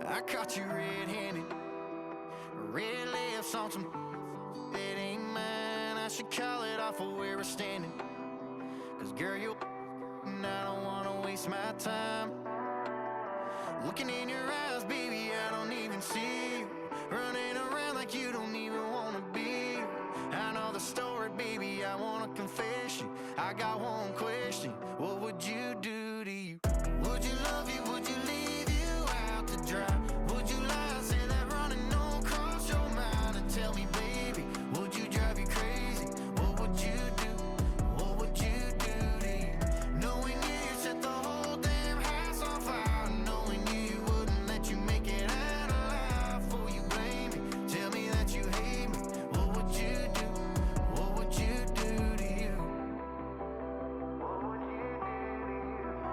I caught you red-handed, red lips on some it ain't mine. I should call it off of where we're standing, 'cause girl, you and I don't wanna waste my time. Looking in your eyes, baby, I don't even see you. Running around like you don't even wanna be. I know the story, baby, I wanna confess you. I got one question, what would you do to you? Would you love you, would you leave you out to dry? Would you lie, say that running don't cross your mind? And tell me, baby, would you drive you crazy? What would you do? What would you do to you? Knowing you set the whole damn house on fire. Knowing you wouldn't let you make it out alive. Before you blame me, tell me that you hate me. What would you do? What would you do to you? What would you do to you?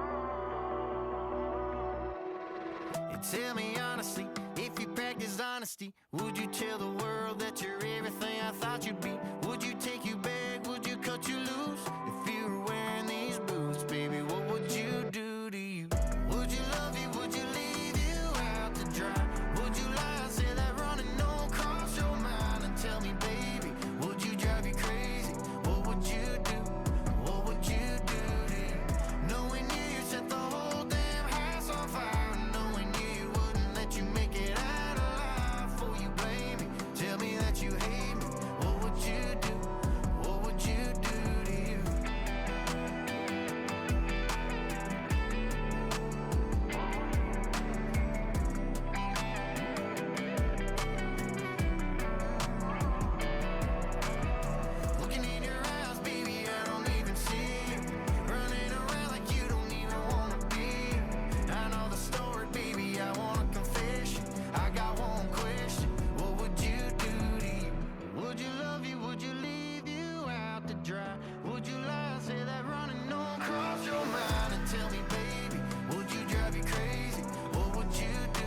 And tell me honestly, if you practiced honesty, would you tell the world that you're everything I thought you'd be? Would you take you back? Would you cut you loose? If you were wearing these boots, baby, what would you do to you? Would you love you? Would you leave you out to dry? Would you lie, say that running don't cross your mind? And tell me, baby, would you drive you crazy? What would you do? What would you do to you? Knowing you set the whole damn house on fire. Knowing you wouldn't let you make it out alive. Before you blame me, tell me that you hate me. What would you do? What would you do to you? Looking in your eyes, baby, I don't even see you. Running around like you don't even wanna be. I know the story, baby, I wanna confess you. I got one question, what would you do to you? Would you love you, would you leave you out to dry? Would you lie, say that running don't cross your mind? And tell me, baby, would you drive you crazy? What would you do?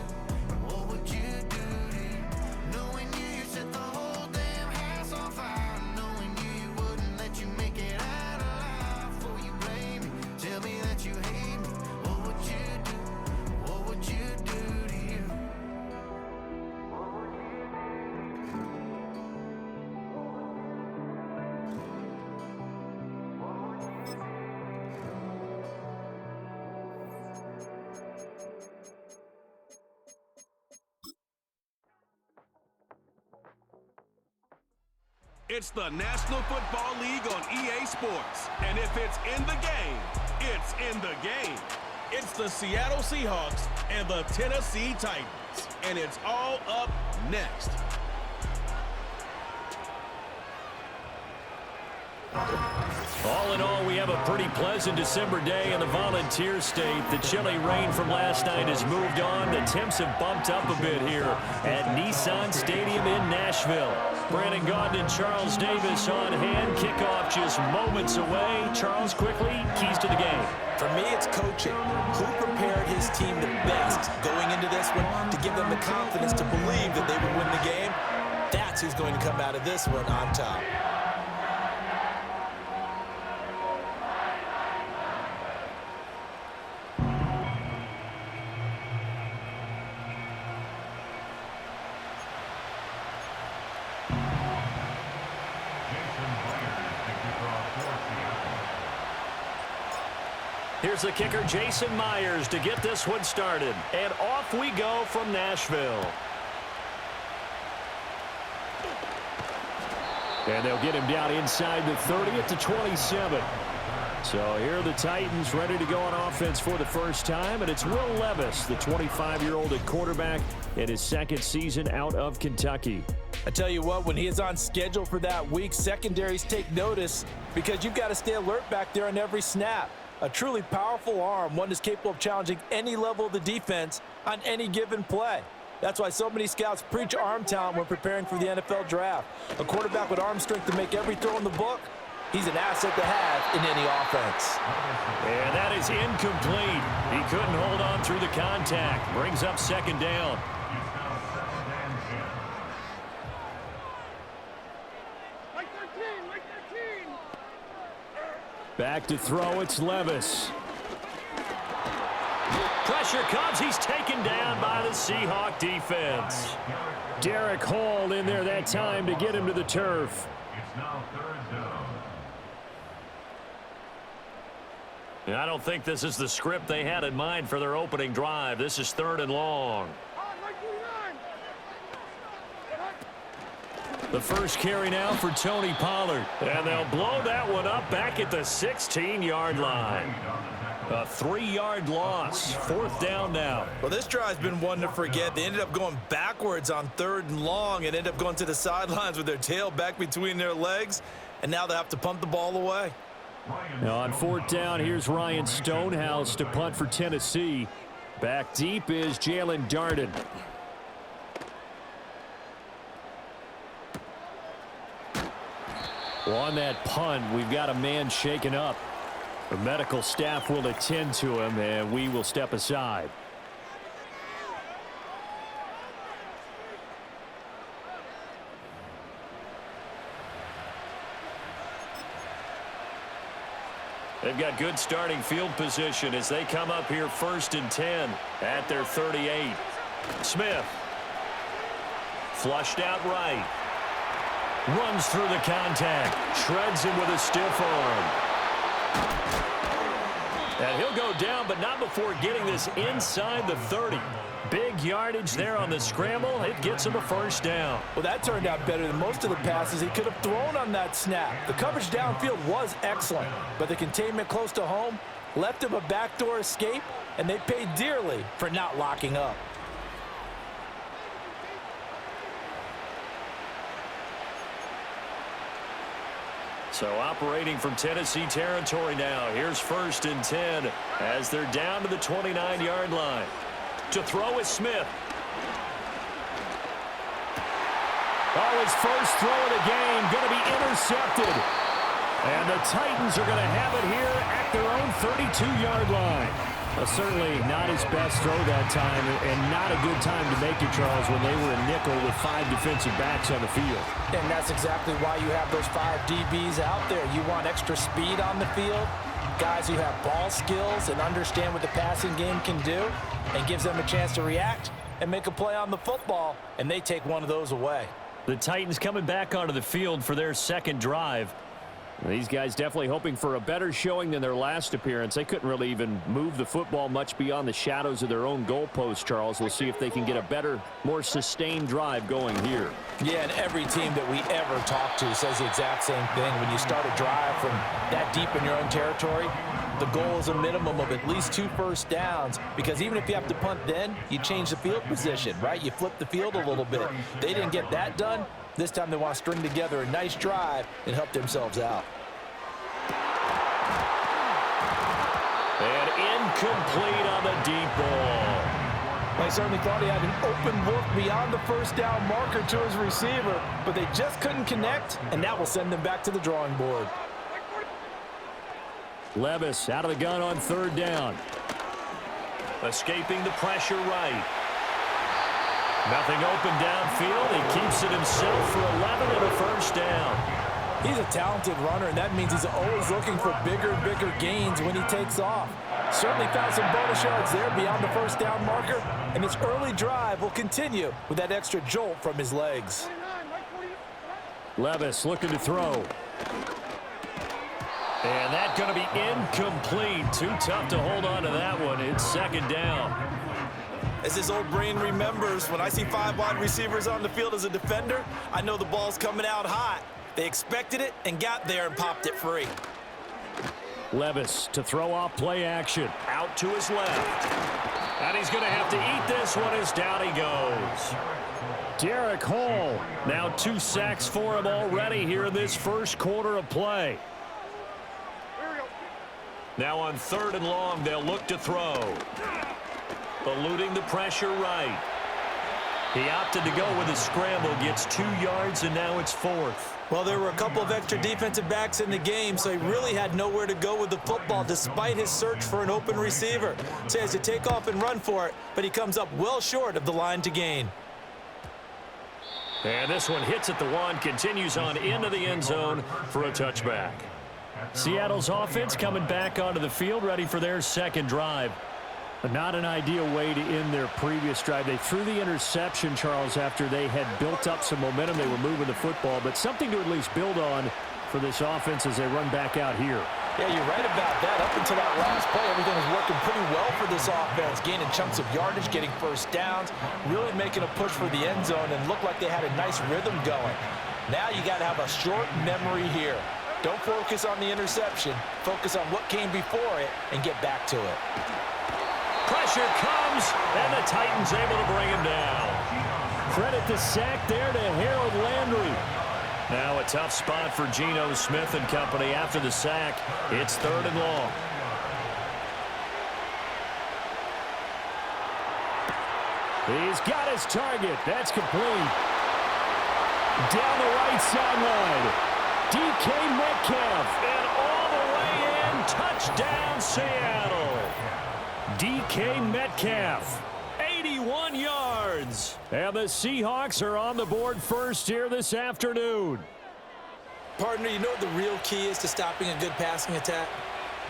What would you do to you? Knowing you set the whole damn house on fire. Knowing you wouldn't let you make it out alive. Before you blame me, tell me that you hate me. What would you do? What would you do to you? It's the National Football League on EA Sports. And if it's in the game, it's in the game. It's the Seattle Seahawks and the Tennessee Titans. And it's all up next. All in all, we have a pretty pleasant December day in the Volunteer State. The chilly rain from last night has moved on. The temps have bumped up a bit here at Nissan Stadium in Nashville. Brandon Gaudin and Charles Davis on hand. Kickoff just moments away. Charles, quickly, keys to the game. For me, it's coaching. Who prepared his team the best going into this one to give them the confidence to believe that they would win the game? That's who's going to come out of this one on top. Here's the kicker, Jason Myers, to get this one started. And off we go from Nashville. And they'll get him down inside the 30 at the 27. So here are the Titans ready to go on offense for the first time. And it's Will Levis, the 25-year-old at quarterback in his second season out of Kentucky. I tell you what, when he is on schedule for that week, secondaries take notice because you've got to stay alert back there on every snap. A truly powerful arm, one that's capable of challenging any level of the defense on any given play. That's why so many scouts preach arm talent when preparing for the NFL draft. A quarterback with arm strength to make every throw in the book, he's an asset to have in any offense. And that is incomplete. He couldn't hold on through the contact. Brings up second down. Back to throw, it's Levis. Pressure comes. He's taken down by the Seahawk defense. Derek Hall in there that time to get him to the turf. It's now 3rd down. I don't think this is the script they had in mind for their opening drive. This is 3rd and long. The first carry now for Tony Pollard. And they'll blow that one up back at the 16-yard line. A 3-yard loss. 4th down now. Well, this drive's been one to forget. They ended up going backwards on 3rd and long and ended up going to the sidelines with their tail back between their legs. And now they have to punt the ball away. Now on 4th down, here's Ryan Stonehouse to punt for Tennessee. Back deep is Jalen Darden. Well, on that punt, we've got a man shaken up. The medical staff will attend to him, and we will step aside. They've got good starting field position as they come up here 1st and 10 at their 38. Smith. Flushed out right. Runs through the contact. Shreds him with a stiff arm. And he'll go down, but not before getting this inside the 30. Big yardage there on the scramble. It gets him a 1st down. Well, that turned out better than most of the passes he could have thrown on that snap. The coverage downfield was excellent, but the containment close to home left him a backdoor escape, and they paid dearly for not locking up. So operating from Tennessee territory now. Here's 1st and 10 as they're down to the 29-yard line. To throw is Smith. Oh, his first throw of the game going to be intercepted. And the Titans are going to have it here at their own 32-yard line. Well, certainly not his best throw that time, and not a good time to make it, Charles, when they were a nickel with 5 defensive backs on the field. And that's exactly why you have those 5 DBs out there. You want extra speed on the field, guys who have ball skills and understand what the passing game can do, and gives them a chance to react and make a play on the football, and they take one of those away. The Titans coming back onto the field for their 2nd drive. These guys definitely hoping for a better showing than their last appearance. They couldn't really even move the football much beyond the shadows of their own goalpost, Charles. We'll see if they can get a better, more sustained drive going here. Yeah, and every team that we ever talk to says the exact same thing. When you start a drive from that deep in your own territory, the goal is a minimum of at least 2 first downs, because even if you have to punt then, you change the field position, right? You flip the field a little bit. They didn't get that done. This time they want to string together a nice drive and help themselves out. And incomplete on the deep ball. I certainly thought he had an open look beyond the 1st down marker to his receiver, but they just couldn't connect, and that will send them back to the drawing board. Levis out of the gun on 3rd down. Escaping the pressure right. Nothing open downfield. He keeps it himself for 11 and a 1st down. He's a talented runner, and that means he's always looking for bigger and bigger gains when he takes off. Certainly found some bonus yards there beyond the 1st down marker, and his early drive will continue with that extra jolt from his legs. Levis looking to throw. And that's going to be incomplete. Too tough to hold on to that one. It's 2nd down. As his old brain remembers, when I see 5 wide receivers on the field as a defender, I know the ball's coming out hot. They expected it and got there and popped it free. Levis to throw off play action. Out to his left. And he's going to have to eat this one as down he goes. Derek Hall. Now 2 sacks for him already here in this 1st quarter of play. Now on 3rd and long, they'll look to throw. Eluding the pressure right. He opted to go with a scramble, gets 2 yards, and now it's 4th. Well, there were a couple of extra defensive backs in the game, so he really had nowhere to go with the football despite his search for an open receiver. So he has to take off and run for it, but he comes up well short of the line to gain. And this one hits at the 1, continues on into the end zone for a touchback. Seattle's offense coming back onto the field, ready for their 2nd drive. Not an ideal way to end their previous drive. They threw the interception, Charles, after they had built up some momentum. They were moving the football, but something to at least build on for this offense as they run back out here. Yeah, you're right about that. Up until that last play, everything was working pretty well for this offense, gaining chunks of yardage, getting first downs, really making a push for the end zone, and looked like they had a nice rhythm going. Now you got to have a short memory here. Don't focus on the interception. Focus on what came before it and get back to it. Pressure comes, and the Titans able to bring him down. Credit the sack there to Harold Landry. Now a tough spot for Geno Smith and company after the sack. It's 3rd and long. He's got his target. That's complete. Down the right sideline. DK Metcalf, and all the way in. Touchdown, Seattle. DK Metcalf, 81 yards. And the Seahawks are on the board first here this afternoon. Partner, you know what the real key is to stopping a good passing attack?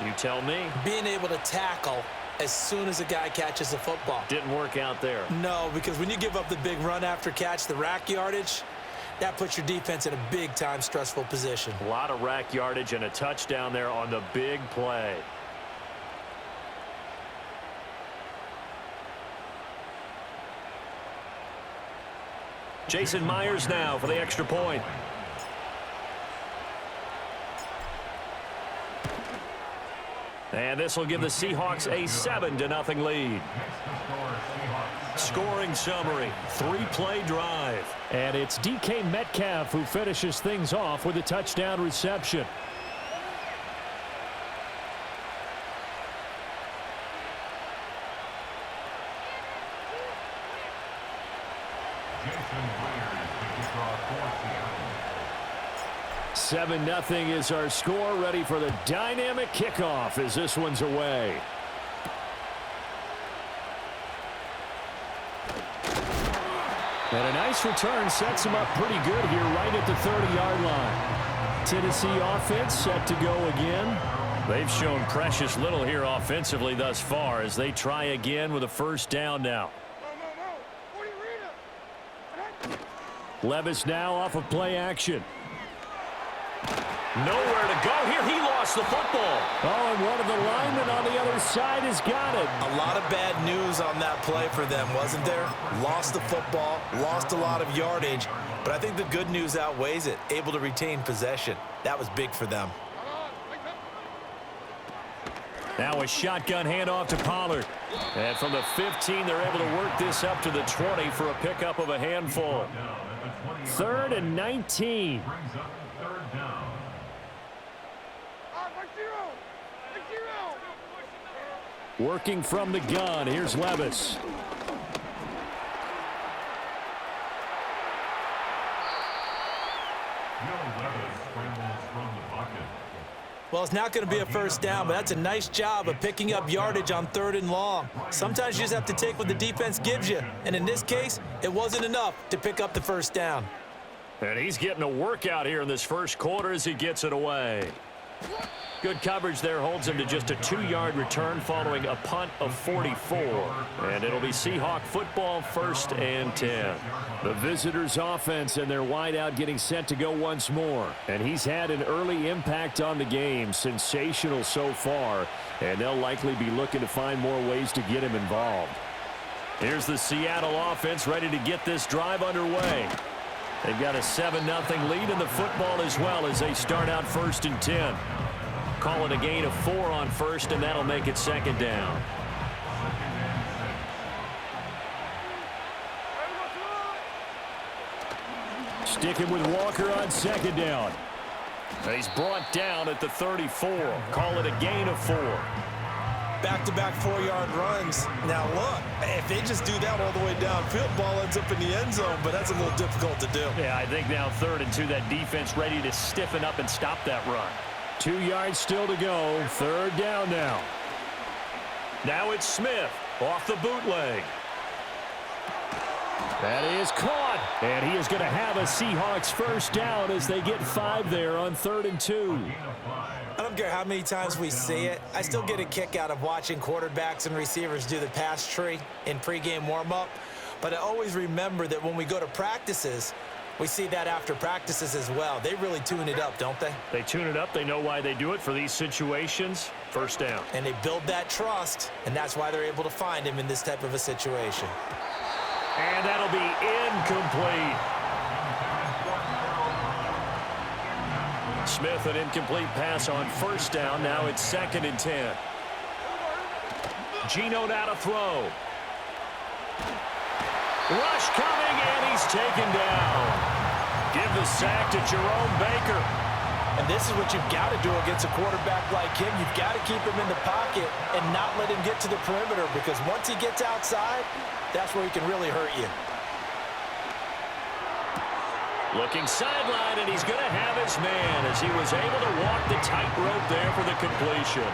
You tell me. Being able to tackle as soon as a guy catches the football. Didn't work out there. No, because when you give up the big run after catch, the rack yardage, that puts your defense in a big-time stressful position. A lot of rack yardage and a touchdown there on the big play. Jason Myers now for the extra point. And this will give the Seahawks a 7-0 lead. Scoring summary, 3-play drive. And it's DK Metcalf who finishes things off with a touchdown reception. Jason Myers to kick off for Seattle. 7-0 is our score. Ready for the dynamic kickoff as this one's away. And a nice return sets him up pretty good here right at the 30-yard line. Tennessee offense set to go again. They've shown precious little here offensively thus far as they try again with a first down now. Levis now off of play action. Nowhere to go here. He lost the football. Oh, and one of the linemen on the other side has got it. A lot of bad news on that play for them, wasn't there? Lost the football, lost a lot of yardage, but I think the good news outweighs it. Able to retain possession. That was big for them. Now a shotgun handoff to Pollard. And from the 15, they're able to work this up to the 20 for a pickup of a handful. 3rd and 19. Brings up 3rd down. Working from the gun. Here's Levis. Levis scrambles from the bucket. Well, it's not going to be a first down, but that's a nice job of picking up yardage on 3rd and long. Sometimes you just have to take what the defense gives you, and in this case, it wasn't enough to pick up the first down. And he's getting a workout here in this first quarter as he gets it away. Good coverage there holds him to just a 2-yard return following a punt of 44. And it'll be Seahawk football, 1st and 10. The visitors' offense and their wideout getting set to go once more. And he's had an early impact on the game. Sensational so far. And they'll likely be looking to find more ways to get him involved. Here's the Seattle offense ready to get this drive underway. They've got a 7-0 lead in the football as well as they start out 1st and 10. Call it a gain of 4 on 1st, and that'll make it 2nd down. Sticking with Walker on 2nd down. He's brought down at the 34. Call it a gain of 4. Back-to-back 4-yard runs. Now, look, if they just do that all the way downfield, ball ends up in the end zone, but that's a little difficult to do. Yeah, I think now 3rd and 2, that defense ready to stiffen up and stop that run. 2 yards still to go. 3rd down now. Now it's Smith off the bootleg. That is caught. And he is going to have a Seahawks first down as they get 5 there on 3rd and 2. I don't care how many times we see it. I still get a kick out of watching quarterbacks and receivers do the pass tree in pregame warm-up. But I always remember that when we go to practices, we see that after practices as well. They really tune it up, don't they? They tune it up. They know why they do it for these situations. First down. And they build that trust, and that's why they're able to find him in this type of a situation. And that'll be incomplete. Smith, an incomplete pass on first down. Now it's 2nd and 10. Geno now to throw. Rush coming, and he's taken down. Give the sack to Jerome Baker. And this is what you've got to do against a quarterback like him. You've got to keep him in the pocket and not let him get to the perimeter, because once he gets outside, that's where he can really hurt you. Looking sideline, and he's going to have his man as he was able to walk the tightrope there for the completion.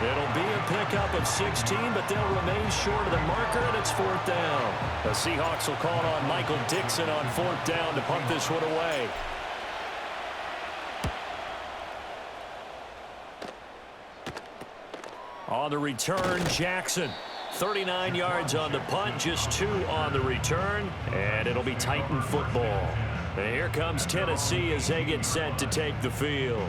It'll be a pickup of 16, but they'll remain short of the marker, and it's 4th down. The Seahawks will call on Michael Dixon on 4th down to punt this one away. On the return, Jackson. 39 yards on the punt, just 2 on the return, and it'll be Titan football. And here comes Tennessee as they get set to take the field.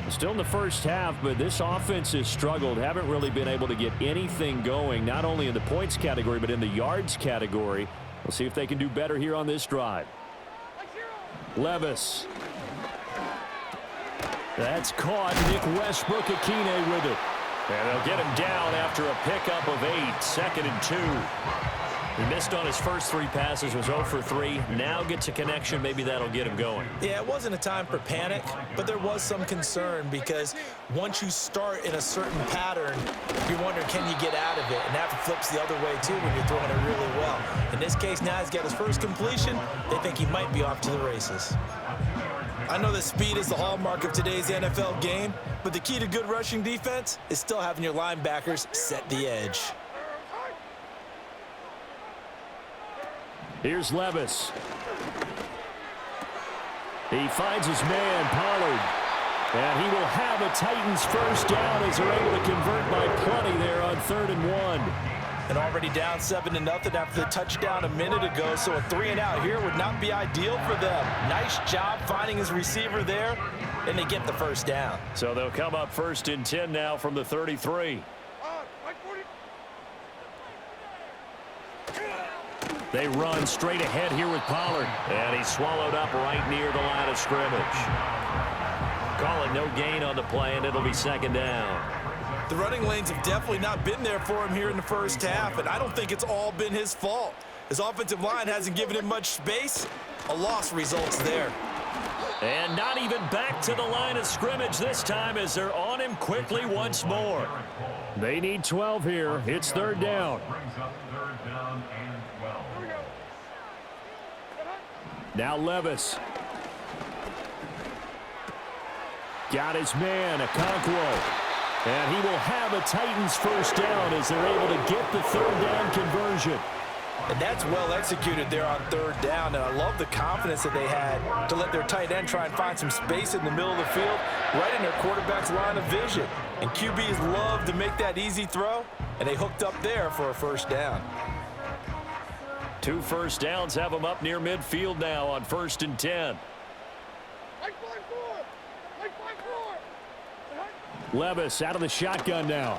Still in the first half, but this offense has struggled. Haven't really been able to get anything going, not only in the points category, but in the yards category. We'll see if they can do better here on this drive. Levis. That's caught. Nick Westbrook-Akine with it. And they'll get him down after a pickup of 8, 2nd and 2. He missed on his first 3 passes, was 0 for 3. Now gets a connection. Maybe that'll get him going. Yeah, it wasn't a time for panic, but there was some concern, because once you start in a certain pattern, you're wondering, can you get out of it? And that flips the other way, too, when you're throwing it really well. In this case, now he's got his first completion. They think he might be off to the races. I know that speed is the hallmark of today's NFL game, but the key to good rushing defense is still having your linebackers set the edge. Here's Levis. He finds his man, Pollard. And he will have a Titans first down as they're able to convert by plenty there on 3rd and 1. And already down 7-0 after the touchdown a minute ago, so a 3-and-out here would not be ideal for them. Nice job finding his receiver there, and they get the first down. So they'll come up 1st and 10 now from the 33. They run straight ahead here with Pollard. And he's swallowed up right near the line of scrimmage. Call it no gain on the play, and it'll be 2nd down. The running lanes have definitely not been there for him here in the first half, and I don't think it's all been his fault. His offensive line hasn't given him much space. A loss results there. And not even back to the line of scrimmage this time as they're on him quickly once more. They need 12 here. It's 3rd down. Now Levis. Got his man, Okonkwo. And he will have a Titans first down as they're able to get the 3rd down conversion. And that's well executed there on 3rd down, and I love the confidence that they had to let their tight end try and find some space in the middle of the field, right in their quarterback's line of vision. And QBs love to make that easy throw, and they hooked up there for a first down. 2 first downs have them up near midfield now on 1st and 10. Levis out of the shotgun now.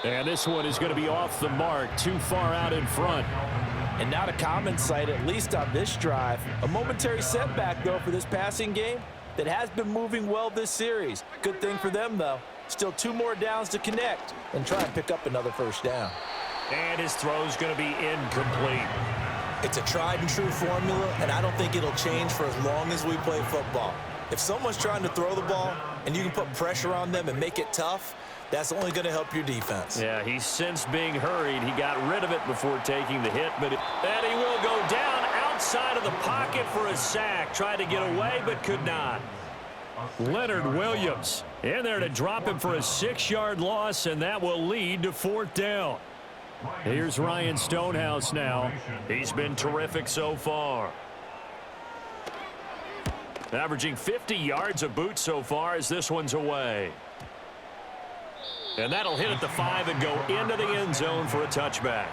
And this one is going to be off the mark, too far out in front. And not a common sight, at least on this drive. A momentary setback, though, for this passing game that has been moving well this series. Good thing for them, though. Still 2 more downs to connect and try and pick up another first down. And his throw's going to be incomplete. It's a tried-and-true formula, and I don't think it'll change for as long as we play football. If someone's trying to throw the ball and you can put pressure on them and make it tough, that's only going to help your defense. Yeah, he's since being hurried. He got rid of it before taking the hit, but and he will go down outside of the pocket for a sack. Tried to get away, but could not. Leonard Williams in there to drop him for a 6-yard loss, and that will lead to 4th down. Here's Ryan Stonehouse now. He's been terrific so far. Averaging 50 yards a boot so far as this one's away. And that'll hit at the 5 and go into the end zone for a touchback.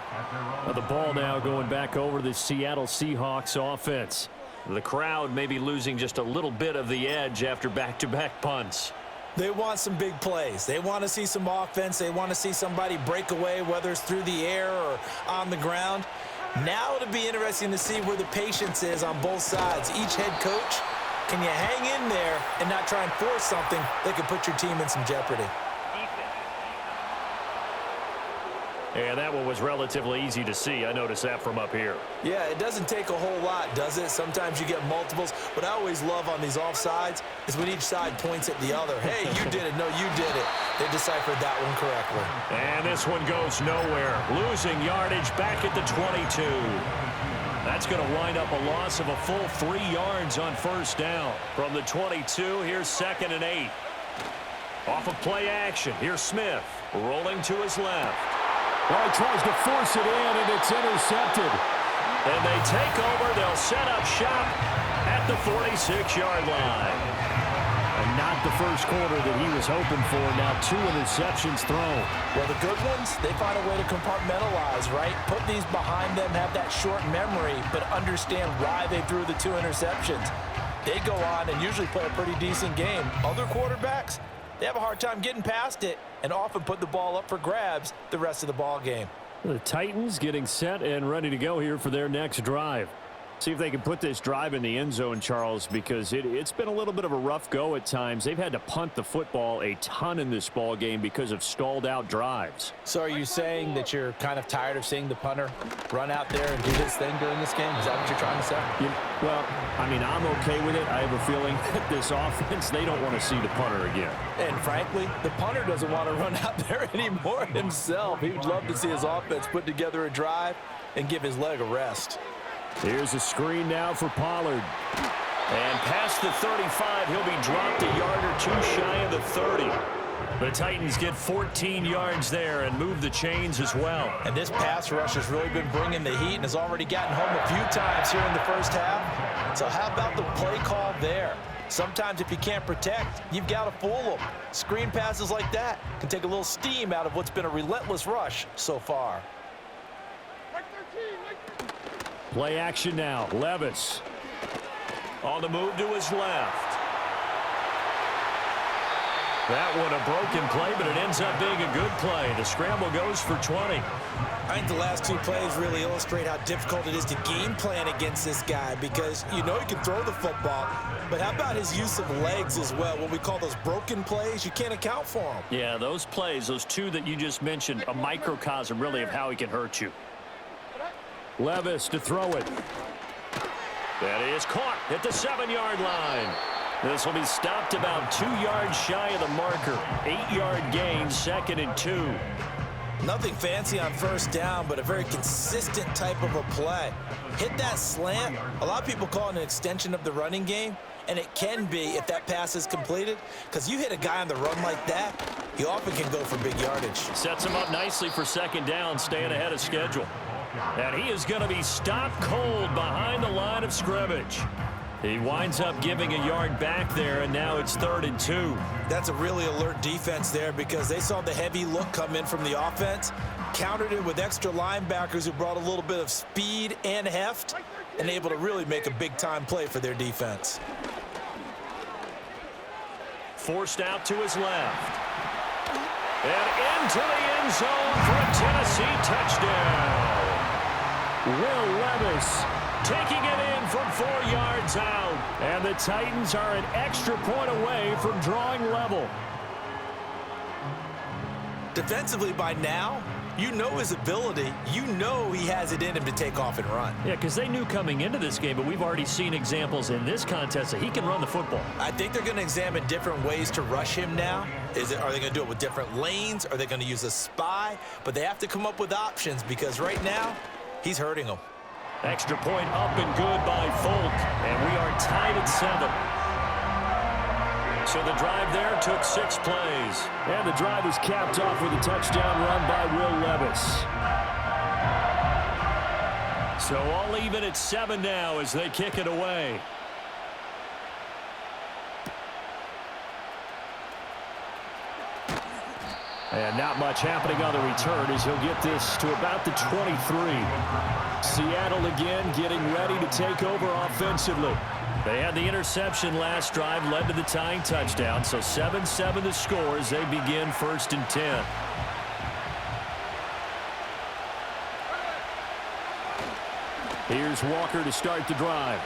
The ball now going back over to the Seattle Seahawks offense. The crowd may be losing just a little bit of the edge after back-to-back punts. They want some big plays. They want to see some offense. They want to see somebody break away, whether it's through the air or on the ground. Now it'll be interesting to see where the patience is on both sides. Each head coach, can you hang in there and not try and force something that could put your team in some jeopardy? And that one was relatively easy to see. I noticed that from up here. Yeah, it doesn't take a whole lot, does it? Sometimes you get multiples. What I always love on these offsides is when each side points at the other. Hey, you did it. No, you did it. They deciphered that one correctly. And this one goes nowhere. Losing yardage back at the 22. That's going to wind up a loss of a full 3 yards on first down. From the 22, here's 2nd and 8. Off of play action, here's Smith. Rolling to his left. Well, he tries to force it in, and it's intercepted. And they take over. They'll set up shop at the 46-yard line. And not the first quarter that he was hoping for. Now 2 interceptions thrown. Well, the good ones, they find a way to compartmentalize, right? Put these behind them, have that short memory, but understand why they threw the 2 interceptions. They go on and usually play a pretty decent game. Other quarterbacks, they have a hard time getting past it and often put the ball up for grabs the rest of the ball game. The Titans getting set and ready to go here for their next drive. See if they can put this drive in the end zone, Charles, because it's been a little bit of a rough go at times. They've had to punt the football a ton in this ball game because of stalled out drives. So are you saying that you're kind of tired of seeing the punter run out there and do his thing during this game? Is that what you're trying to say? Well, I mean, I'm okay with it. I have a feeling that this offense, they don't want to see the punter again. And frankly, the punter doesn't want to run out there anymore himself. He would love to see his offense put together a drive and give his leg a rest. Here's a screen now for Pollard. And past the 35, he'll be dropped a yard or 2 shy of the 30. The Titans get 14 yards there and move the chains as well. And this pass rush has really been bringing the heat and has already gotten home a few times here in the first half. So how about the play call there? Sometimes if you can't protect, you've got to fool them. Screen passes like that can take a little steam out of what's been a relentless rush so far. Play action now. Levis. On the move to his left. That one a broken play, but it ends up being a good play. The scramble goes for 20. I think the last 2 plays really illustrate how difficult it is to game plan against this guy because you know he can throw the football, but how about his use of legs as well? What we call those broken plays, you can't account for them. Yeah, those plays, those 2 that you just mentioned, a microcosm really of how he can hurt you. Levis to throw it. That is caught at the 7-yard line. This will be stopped about 2 yards shy of the marker. 8-yard gain, 2nd and 2. Nothing fancy on first down, but a very consistent type of a play. Hit that slant. A lot of people call it an extension of the running game, and it can be if that pass is completed, because you hit a guy on the run like that, he often can go for big yardage. Sets him up nicely for 2nd down, staying ahead of schedule. And he is going to be stopped cold behind the line of scrimmage. He winds up giving a yard back there, and now it's 3rd and 2. That's a really alert defense there because they saw the heavy look come in from the offense, countered it with extra linebackers who brought a little bit of speed and heft, and able to really make a big-time play for their defense. Forced out to his left. And into the end zone for a Tennessee touchdown. Will Levis taking it in from 4 yards out. And the Titans are an extra point away from drawing level. Defensively by now, you know his ability. You know he has it in him to take off and run. Yeah, because they knew coming into this game, but we've already seen examples in this contest that he can run the football. I think they're going to examine different ways to rush him now. Are they going to do it with different lanes? Are they going to use a spy? But they have to come up with options because right now, he's hurting them. Extra point up and good by Folk, and we are tied at 7. So the drive there took 6 plays. And the drive was capped off with a touchdown run by Will Levis. So all even at 7 now as they kick it away. And not much happening on the return as he'll get this to about the 23. Seattle again getting ready to take over offensively. They had the interception last drive, led to the tying touchdown. So 7-7 the score as they begin 1st and 10. Here's Walker to start the drive.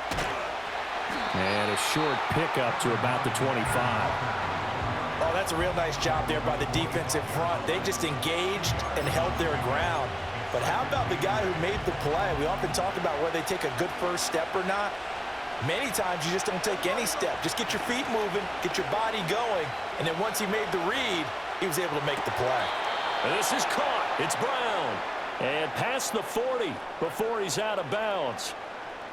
And a short pickup to about the 25. Oh, that's a real nice job there by the defense in front. They just engaged and held their ground. But how about the guy who made the play? We often talk about whether they take a good first step or not. Many times you just don't take any step. Just get your feet moving, get your body going, and then once he made the read, he was able to make the play. And this is caught. It's Brown. And past the 40 before he's out of bounds.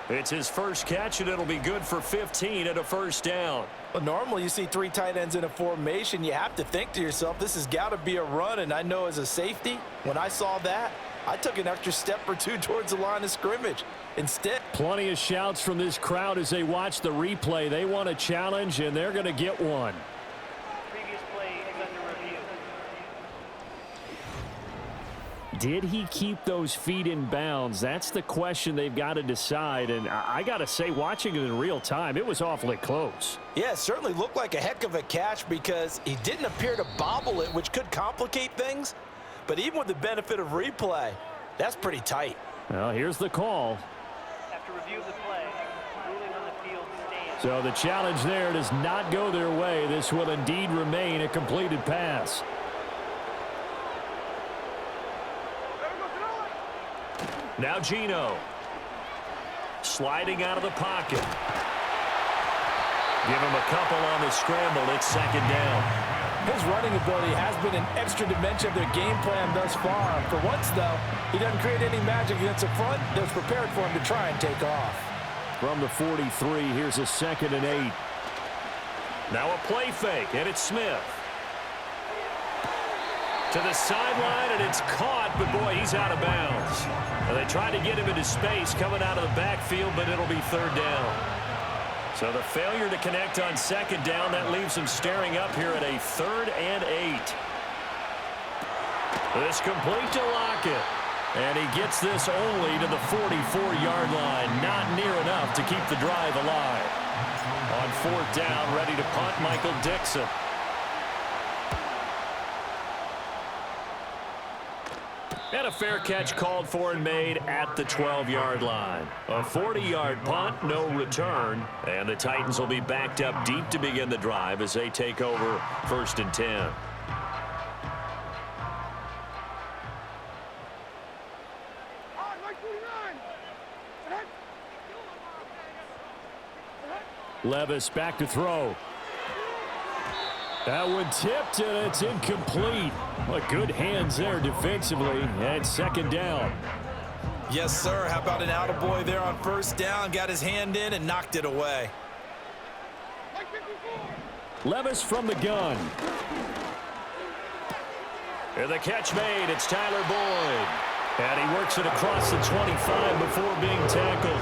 It's his first catch, and it'll be good for 15 at a first down. Well, normally you see 3 tight ends in a formation. You have to think to yourself, this has got to be a run. And I know as a safety, when I saw that, I took an extra step or 2 towards the line of scrimmage. Instead, plenty of shouts from this crowd as they watch the replay. They want a challenge, and they're going to get one. Previous play is under review. Did he keep those feet in bounds? That's the question they've got to decide. And I got to say, watching it in real time, it was awfully close. yeah, it certainly looked like a heck of a catch because he didn't appear to bobble it, which could complicate things. But even with the benefit of replay, that's pretty tight. Well, here's the call. After review of the play, ruling on the field stands. So the challenge there does not go their way. This will indeed remain a completed pass. Now Geno. Sliding out of the pocket. Give him a couple on the scramble. It's 2nd down. His running ability has been an extra dimension of their game plan thus far. For once, though, he doesn't create any magic against the front that's prepared for him to try and take off. From the 43, here's a 2nd and 8. Now a play fake, and it's Smith. To the sideline, and it's caught, but boy, he's out of bounds. And they tried to get him into space coming out of the backfield, but it'll be 3rd down. So the failure to connect on 2nd down, that leaves him staring up here at a 3rd and 8. This complete to Lockett. And he gets this only to the 44-yard line. Not near enough to keep the drive alive. On 4th down, ready to punt, Michael Dixon. And a fair catch called for and made at the 12-yard line. A 40-yard punt, no return. And the Titans will be backed up deep to begin the drive as they take over 1st and 10. Levis back to throw. That one tipped, and it's incomplete. But good hands there defensively, and 2nd down. Yes, sir. How about an attaboy there on 1st down? Got his hand in and knocked it away. Levis from the gun. And the catch made. It's Tyler Boyd. And he works it across the 25 before being tackled.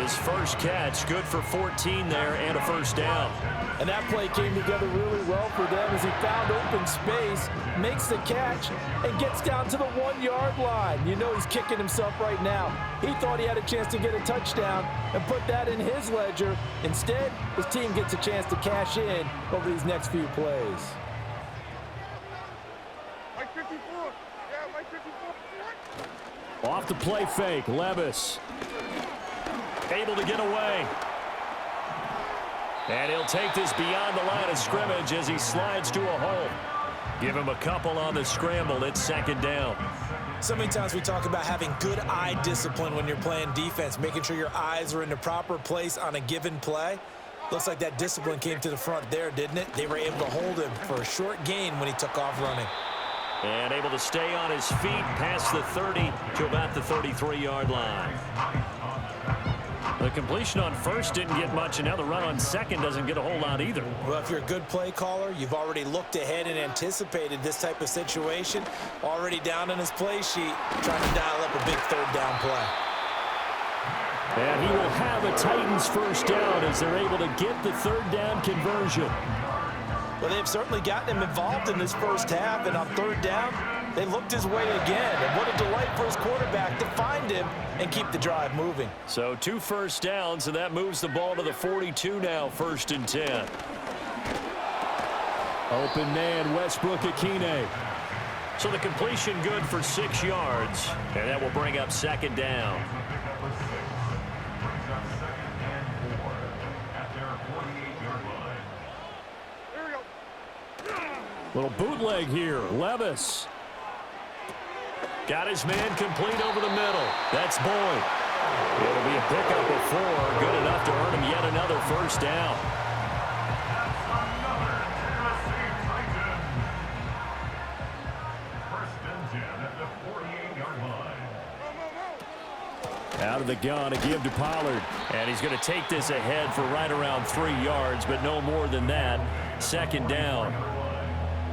His first catch, good for 14 there and a 1st down. And that play came together really well for them as he found open space, makes the catch, and gets down to the 1-yard line. You know he's kicking himself right now. He thought he had a chance to get a touchdown and put that in his ledger. Instead, his team gets a chance to cash in over these next few plays. Mike 54. Yeah, Mike 54. Off the play fake, Levis. Able to get away. And he'll take this beyond the line of scrimmage as he slides to a hole. Give him a couple on the scramble. It's 2nd down. So many times we talk about having good eye discipline when you're playing defense, making sure your eyes are in the proper place on a given play. Looks like that discipline came to the front there, didn't it? They were able to hold him for a short gain when he took off running. And able to stay on his feet past the 30 to about the 33-yard line. The completion on 1st didn't get much, and now the run on 2nd doesn't get a whole lot either. Well, if you're a good play caller, you've already looked ahead and anticipated this type of situation. Already down on his play sheet, trying to dial up a big 3rd down play. And he will have a Titans first down as they're able to get the third down conversion. Well, they've certainly gotten him involved in this first half, and on third down, they looked his way again. And what a delight for his quarterback to find him and keep the drive moving. So 2 first downs, and that moves the ball to the 42 now, 1st and 10. Open man, Westbrook-Akine. So the completion good for 6 yards, and that will bring up 2nd down. Number 6 brings up 2nd and 4 at their 48-yard line. There we go. Little bootleg here, Levis. Got his man complete over the middle. That's Boyd. It'll be a pickup of 4, good enough to earn him yet another first down. Out of the gun, a give to Pollard. And he's going to take this ahead for right around 3 yards, but no more than that. 2nd down.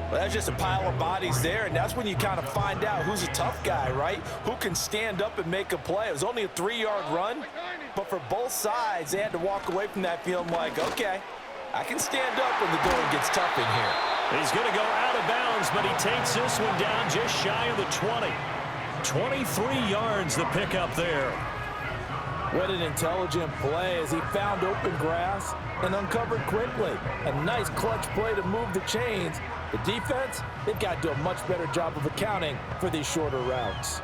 Well, that's just a pile of bodies there, and that's when you kind of find out who's a tough guy, right? Who can stand up and make a play. It was only a 3-yard run, but for both sides, they had to walk away from that feeling like, okay, I can stand up when the going gets tough in here. He's going to go out of bounds, but he takes this one down just shy of the 20. 23 yards the pickup there. What an intelligent play as he found open grass and uncovered quickly. A nice clutch play to move the chains. The defense, they've got to do a much better job of accounting for these shorter routes.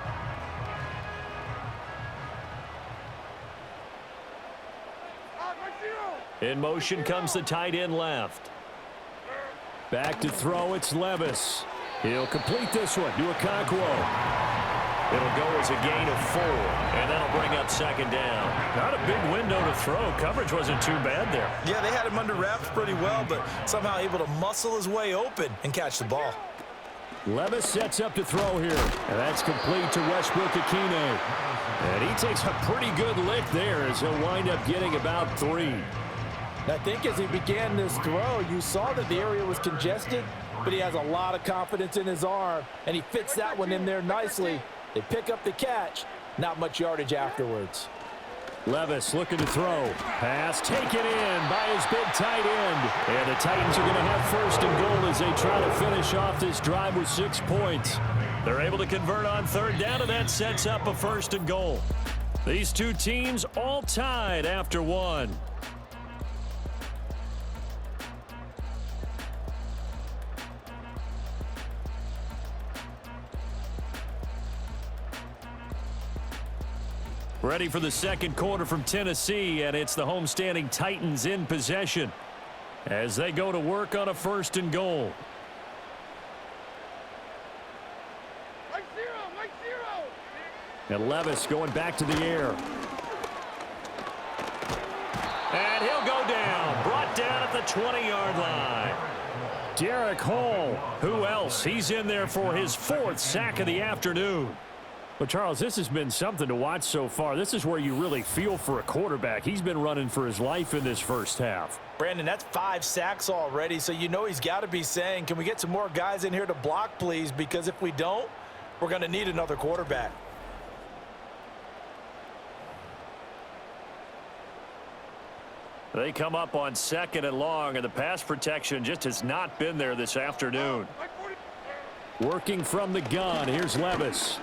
In motion comes the tight end left. Back to throw, it's Levis. He'll complete this one to Okonkwo. It'll go as a gain of 4, and that'll bring up 2nd down. Not a big window to throw. Coverage wasn't too bad there. Yeah, they had him under wraps pretty well, but somehow able to muscle his way open and catch the ball. Levis sets up to throw here, and that's complete to Westbrook-Akine. And he takes a pretty good lick there as he'll wind up getting about 3. I think as he began this throw, you saw that the area was congested, but he has a lot of confidence in his arm, and he fits that one in there nicely. They pick up the catch, not much yardage afterwards. Levis looking to throw. Pass taken in by his big tight end. And the Titans are going to have 1st and goal as they try to finish off this drive with 6 points. They're able to convert on 3rd down, and that sets up a 1st and goal. These two teams all tied after 1. Ready for the 2nd quarter from Tennessee, and it's the homestanding Titans in possession as they go to work on a 1st and goal. Mike zero. And Levis going back to the air. And he'll go down, brought down at the 20-yard line. Derek Hall, who else? He's in there for his 4th sack of the afternoon. Well, Charles, this has been something to watch so far. This is where you really feel for a quarterback. He's been running for his life in this first half. Brandon, that's 5 sacks already, so you know he's got to be saying, can we get some more guys in here to block, please? Because if we don't, we're going to need another quarterback. They come up on 2nd and long, and the pass protection just has not been there this afternoon. Working from the gun, here's Levis.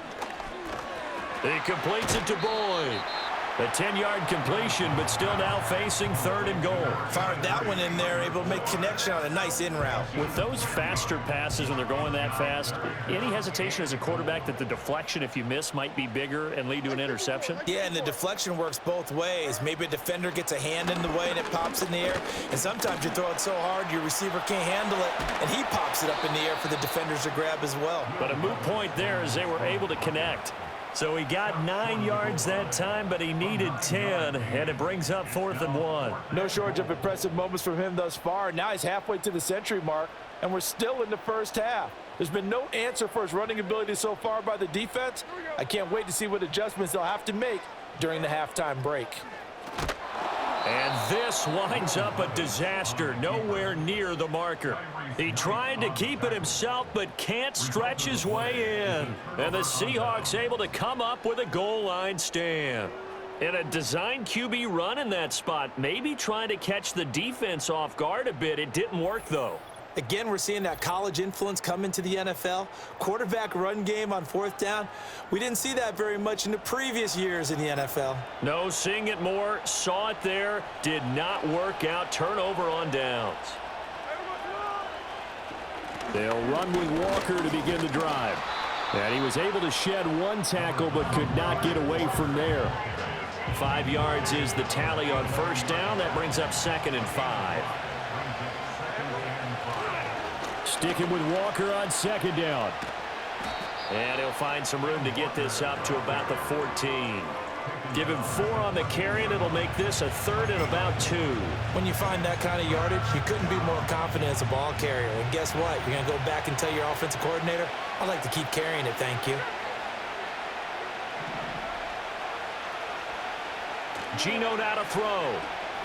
He completes it to Boyd. A 10-yard completion, but still now facing 3rd and goal. Fired that one in there, able to make connection on a nice in route. With those faster passes when they're going that fast, any hesitation as a quarterback that the deflection, if you miss, might be bigger and lead to an interception? Yeah, and the deflection works both ways. Maybe a defender gets a hand in the way and it pops in the air. And sometimes you throw it so hard your receiver can't handle it, and he pops it up in the air for the defenders to grab as well. But a moot point there as they were able to connect. So he got 9 yards that time, but he needed 10, and it brings up 4th and 1. No shortage of impressive moments from him thus far. Now he's halfway to the century mark, and we're still in the first half. There's been no answer for his running ability so far by the defense. I can't wait to see what adjustments they'll have to make during the halftime break. And this winds up a disaster, nowhere near the marker. He tried to keep it himself, but can't stretch his way in. And the Seahawks able to come up with a goal line stand. And a design QB run in that spot, maybe trying to catch the defense off guard a bit. It didn't work, though. Again, we're seeing that college influence come into the NFL. Quarterback run game on 4th down. We didn't see that very much in the previous years in the NFL. No, seeing it more, saw it there, did not work out. Turnover on downs. They'll run with Walker to begin the drive. And he was able to shed one tackle but could not get away from there. 5 yards is the tally on 1st down. That brings up 2nd and 5. Sticking with Walker on 2nd down. And he'll find some room to get this up to about the 14. Give him 4 on the carry, and it'll make this a 3rd and about 2. When you find that kind of yardage, you couldn't be more confident as a ball carrier. And guess what? You're going to go back and tell your offensive coordinator, I'd like to keep carrying it, thank you. Geno now to throw.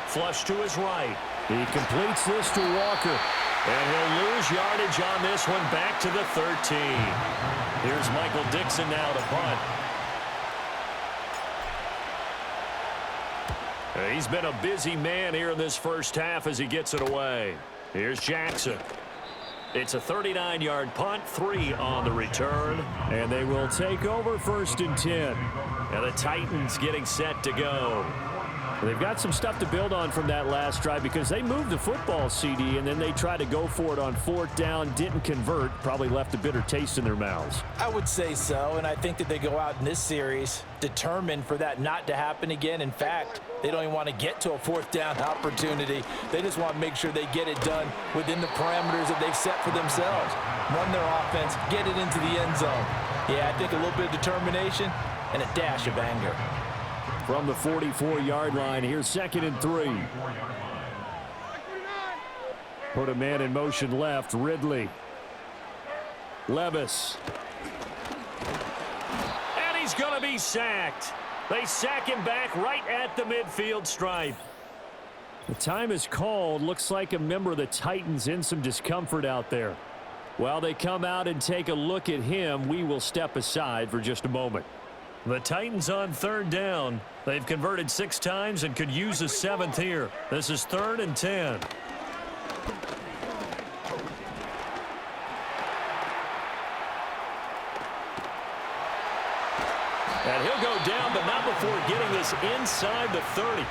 Flush to his right. He completes this to Walker. And he'll lose yardage on this one back to the 13. Here's Michael Dixon now to punt. He's been a busy man here in this first half as he gets it away. Here's Jackson. It's a 39-yard punt, 3 on the return. And they will take over 1st and 10. And the Titans getting set to go. They've got some stuff to build on from that last drive because they moved the football, CD, and then they tried to go for it on 4th down, didn't convert, probably left a bitter taste in their mouths. I would say so, and I think that they go out in this series determined for that not to happen again. In fact, they don't even want to get to a 4th down opportunity. They just want to make sure they get it done within the parameters that they've set for themselves. Run their offense, get it into the end zone. Yeah, I think a little bit of determination and a dash of anger. From the 44-yard line, here's 2nd and 3. Put a man in motion left, Ridley. Levis. And he's going to be sacked. They sack him back right at the midfield stripe. The time is called. Looks like a member of the Titans in some discomfort out there. While they come out and take a look at him, we will step aside for just a moment. The Titans on 3rd down. They've converted 6 times and could use a 7th here. This is 3rd and 10. And he'll go down, but not before getting this inside the 30.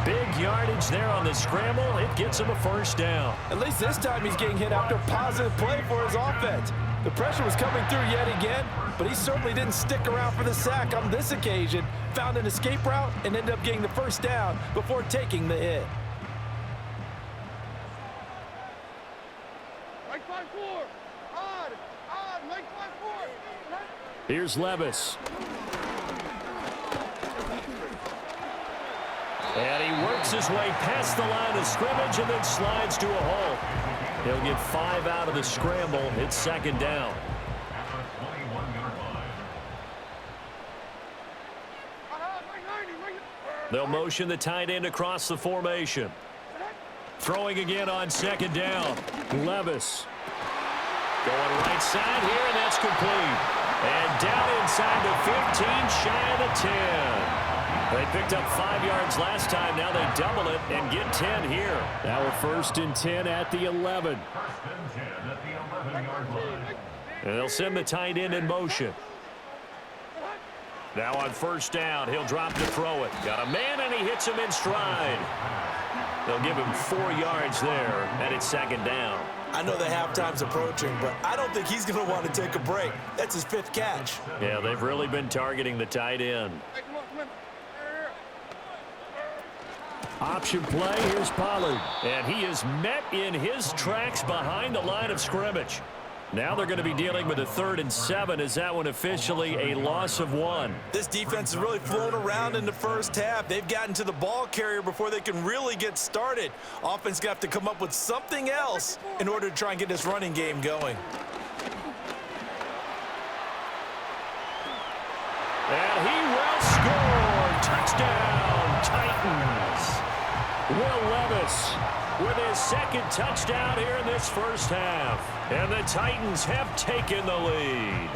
Big yardage there on the scramble. It gets him a 1st down. At least this time he's getting hit after a positive play for his offense. The pressure was coming through yet again, but he certainly didn't stick around for the sack on this occasion. Found an escape route and ended up getting the 1st down before taking the hit. Mike 5-4. Odd. Mike 5-4. Here's Levis. And he works his way past the line of scrimmage and then slides to a hole. He'll get 5 out of the scramble. It's 2nd down. They'll motion the tight end across the formation. Throwing again on 2nd down. Levis. Going right side here, and that's complete. And down inside the 15, shy of the 10. They picked up 5 yards last time. Now they double it and get 10 here. Now a 1st and 10 at the 11. And they'll send the tight end in motion. Now on 1st down, he'll drop to throw it. Got a man, and he hits him in stride. They'll give him 4 yards there, and it's 2nd down. I know the halftime's approaching, but I don't think he's going to want to take a break. That's his 5th catch. Yeah, they've really been targeting the tight end. Hey, come on. Option play, here's Pollard. And he is met in his tracks behind the line of scrimmage. Now they're going to be dealing with a 3rd and 7. Is that one officially a loss of 1? This defense has really flown around in the first half. They've gotten to the ball carrier before they can really get started. Offense got to come up with something else in order to try and get this running game going. And he will score. Touchdown, Titans. Will Levis with his 2nd touchdown here in this first half. And the Titans have taken the lead.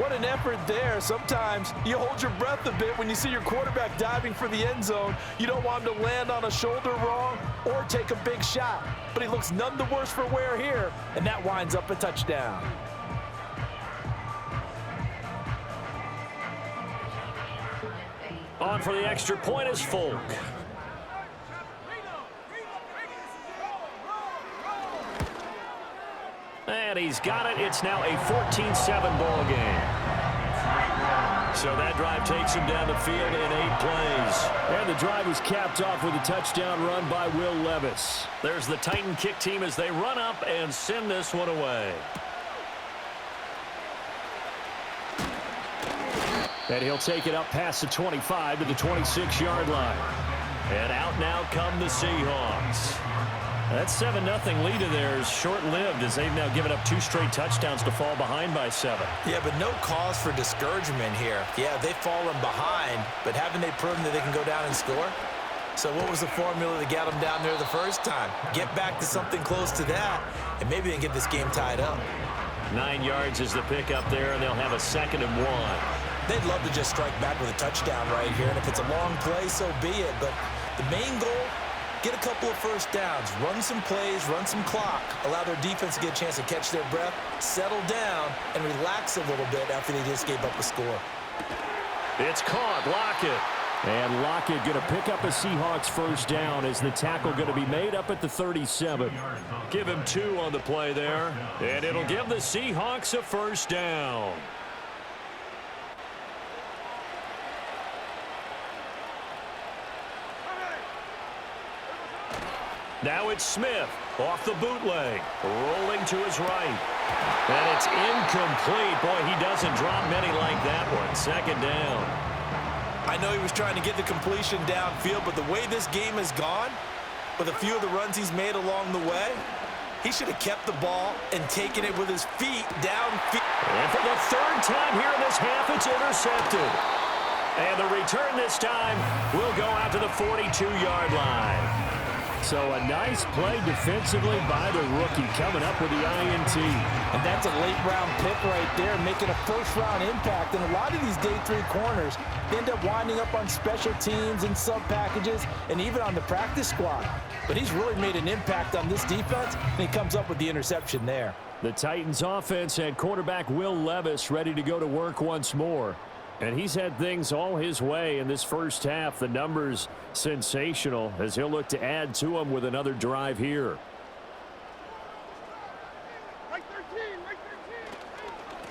What an effort there. Sometimes you hold your breath a bit when you see your quarterback diving for the end zone. You don't want him to land on a shoulder wrong or take a big shot. But he looks none the worse for wear here, and that winds up a touchdown. On for the extra point is Folk. And he's got it. It's now a 14-7 ball game. So that drive takes him down the field in 8 plays. And the drive was capped off with a touchdown run by Will Levis. There's the Titan kick team as they run up and send this one away. And he'll take it up past the 25 to the 26-yard line. And out now come the Seahawks. That 7-0 lead of theirs short-lived as they've now given up 2 straight touchdowns to fall behind by 7. Yeah, but no cause for discouragement here. Yeah, they've fallen behind, but haven't they proven that they can go down and score? So what was the formula that got them down there the first time? Get back to something close to that, and maybe they can get this game tied up. 9 yards is the pickup there, and they'll have a 2nd and 1. They'd love to just strike back with a touchdown right here, and if it's a long play, so be it. But the main goal, get a couple of first downs, run some plays, run some clock, allow their defense to get a chance to catch their breath, settle down, and relax a little bit after they just gave up a score. It's caught. Lockett. And Lockett going to pick up a Seahawks first down as the tackle going to be made up at the 37. Give him 2 on the play there, and it'll give the Seahawks a first down. Now it's Smith off the bootleg, rolling to his right. And it's incomplete. Boy, he doesn't drop many like that one. 2nd down. I know he was trying to get the completion downfield, but the way this game has gone, with a few of the runs he's made along the way, he should have kept the ball and taken it with his feet downfield. And for the 3rd time here in this half, it's intercepted. And the return this time will go out to the 42-yard line. So a nice play defensively by the rookie coming up with the INT. And that's a late-round pick right there, making a first-round impact. And a lot of these day 3 corners end up winding up on special teams and sub-packages and even on the practice squad. But he's really made an impact on this defense, and he comes up with the interception there. The Titans offense had quarterback Will Levis ready to go to work once more. And he's had things all his way in this first half. The numbers sensational as he'll look to add to them with another drive here. Right 13, right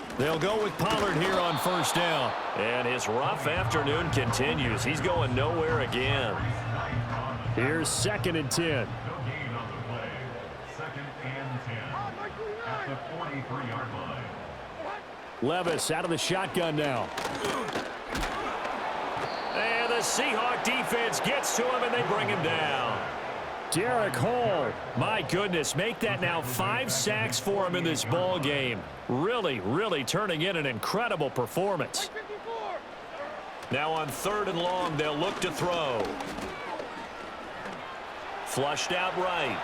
13. They'll go with Pollard here on first down. And his rough afternoon continues. He's going nowhere again. Here's 2nd and 10. No gain on the play. 2nd and 10 at the 43-yard line. Levis out of the shotgun now. And the Seahawk defense gets to him, and they bring him down. Derek Hall. My goodness, make that now 5 sacks for him in this ball game. Really, really turning in an incredible performance. Now on 3rd and long, they'll look to throw. Flushed out right.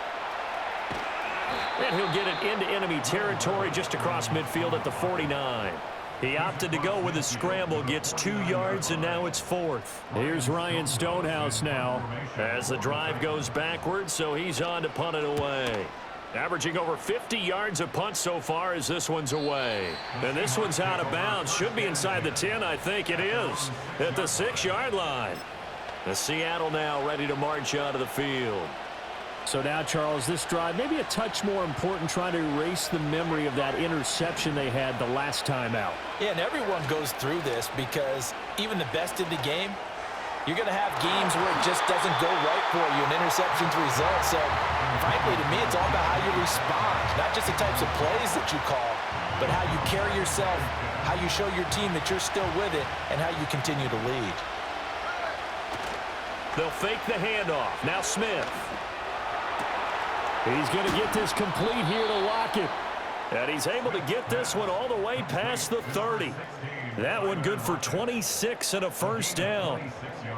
And he'll get it into enemy territory just across midfield at the 49. He opted to go with a scramble, gets 2 yards, and now it's 4th. Here's Ryan Stonehouse now. As the drive goes backwards, so he's on to punt it away. Averaging over 50 yards a punt so far as this one's away. And this one's out of bounds. Should be inside the 10, I think it is. At the 6-yard line. The Seattle now ready to march out of the field. So now, Charles, this drive maybe a touch more important, trying to erase the memory of that interception they had the last time out. Yeah, and everyone goes through this because even the best in the game, you're going to have games where it just doesn't go right for you, and interceptions result. So, frankly, to me, it's all about how you respond, not just the types of plays that you call, but how you carry yourself, how you show your team that you're still with it, and how you continue to lead. They'll fake the handoff. Now Smith. He's going to get this complete here to Lockett. And he's able to get this one all the way past the 30. That one good for 26 and a first down.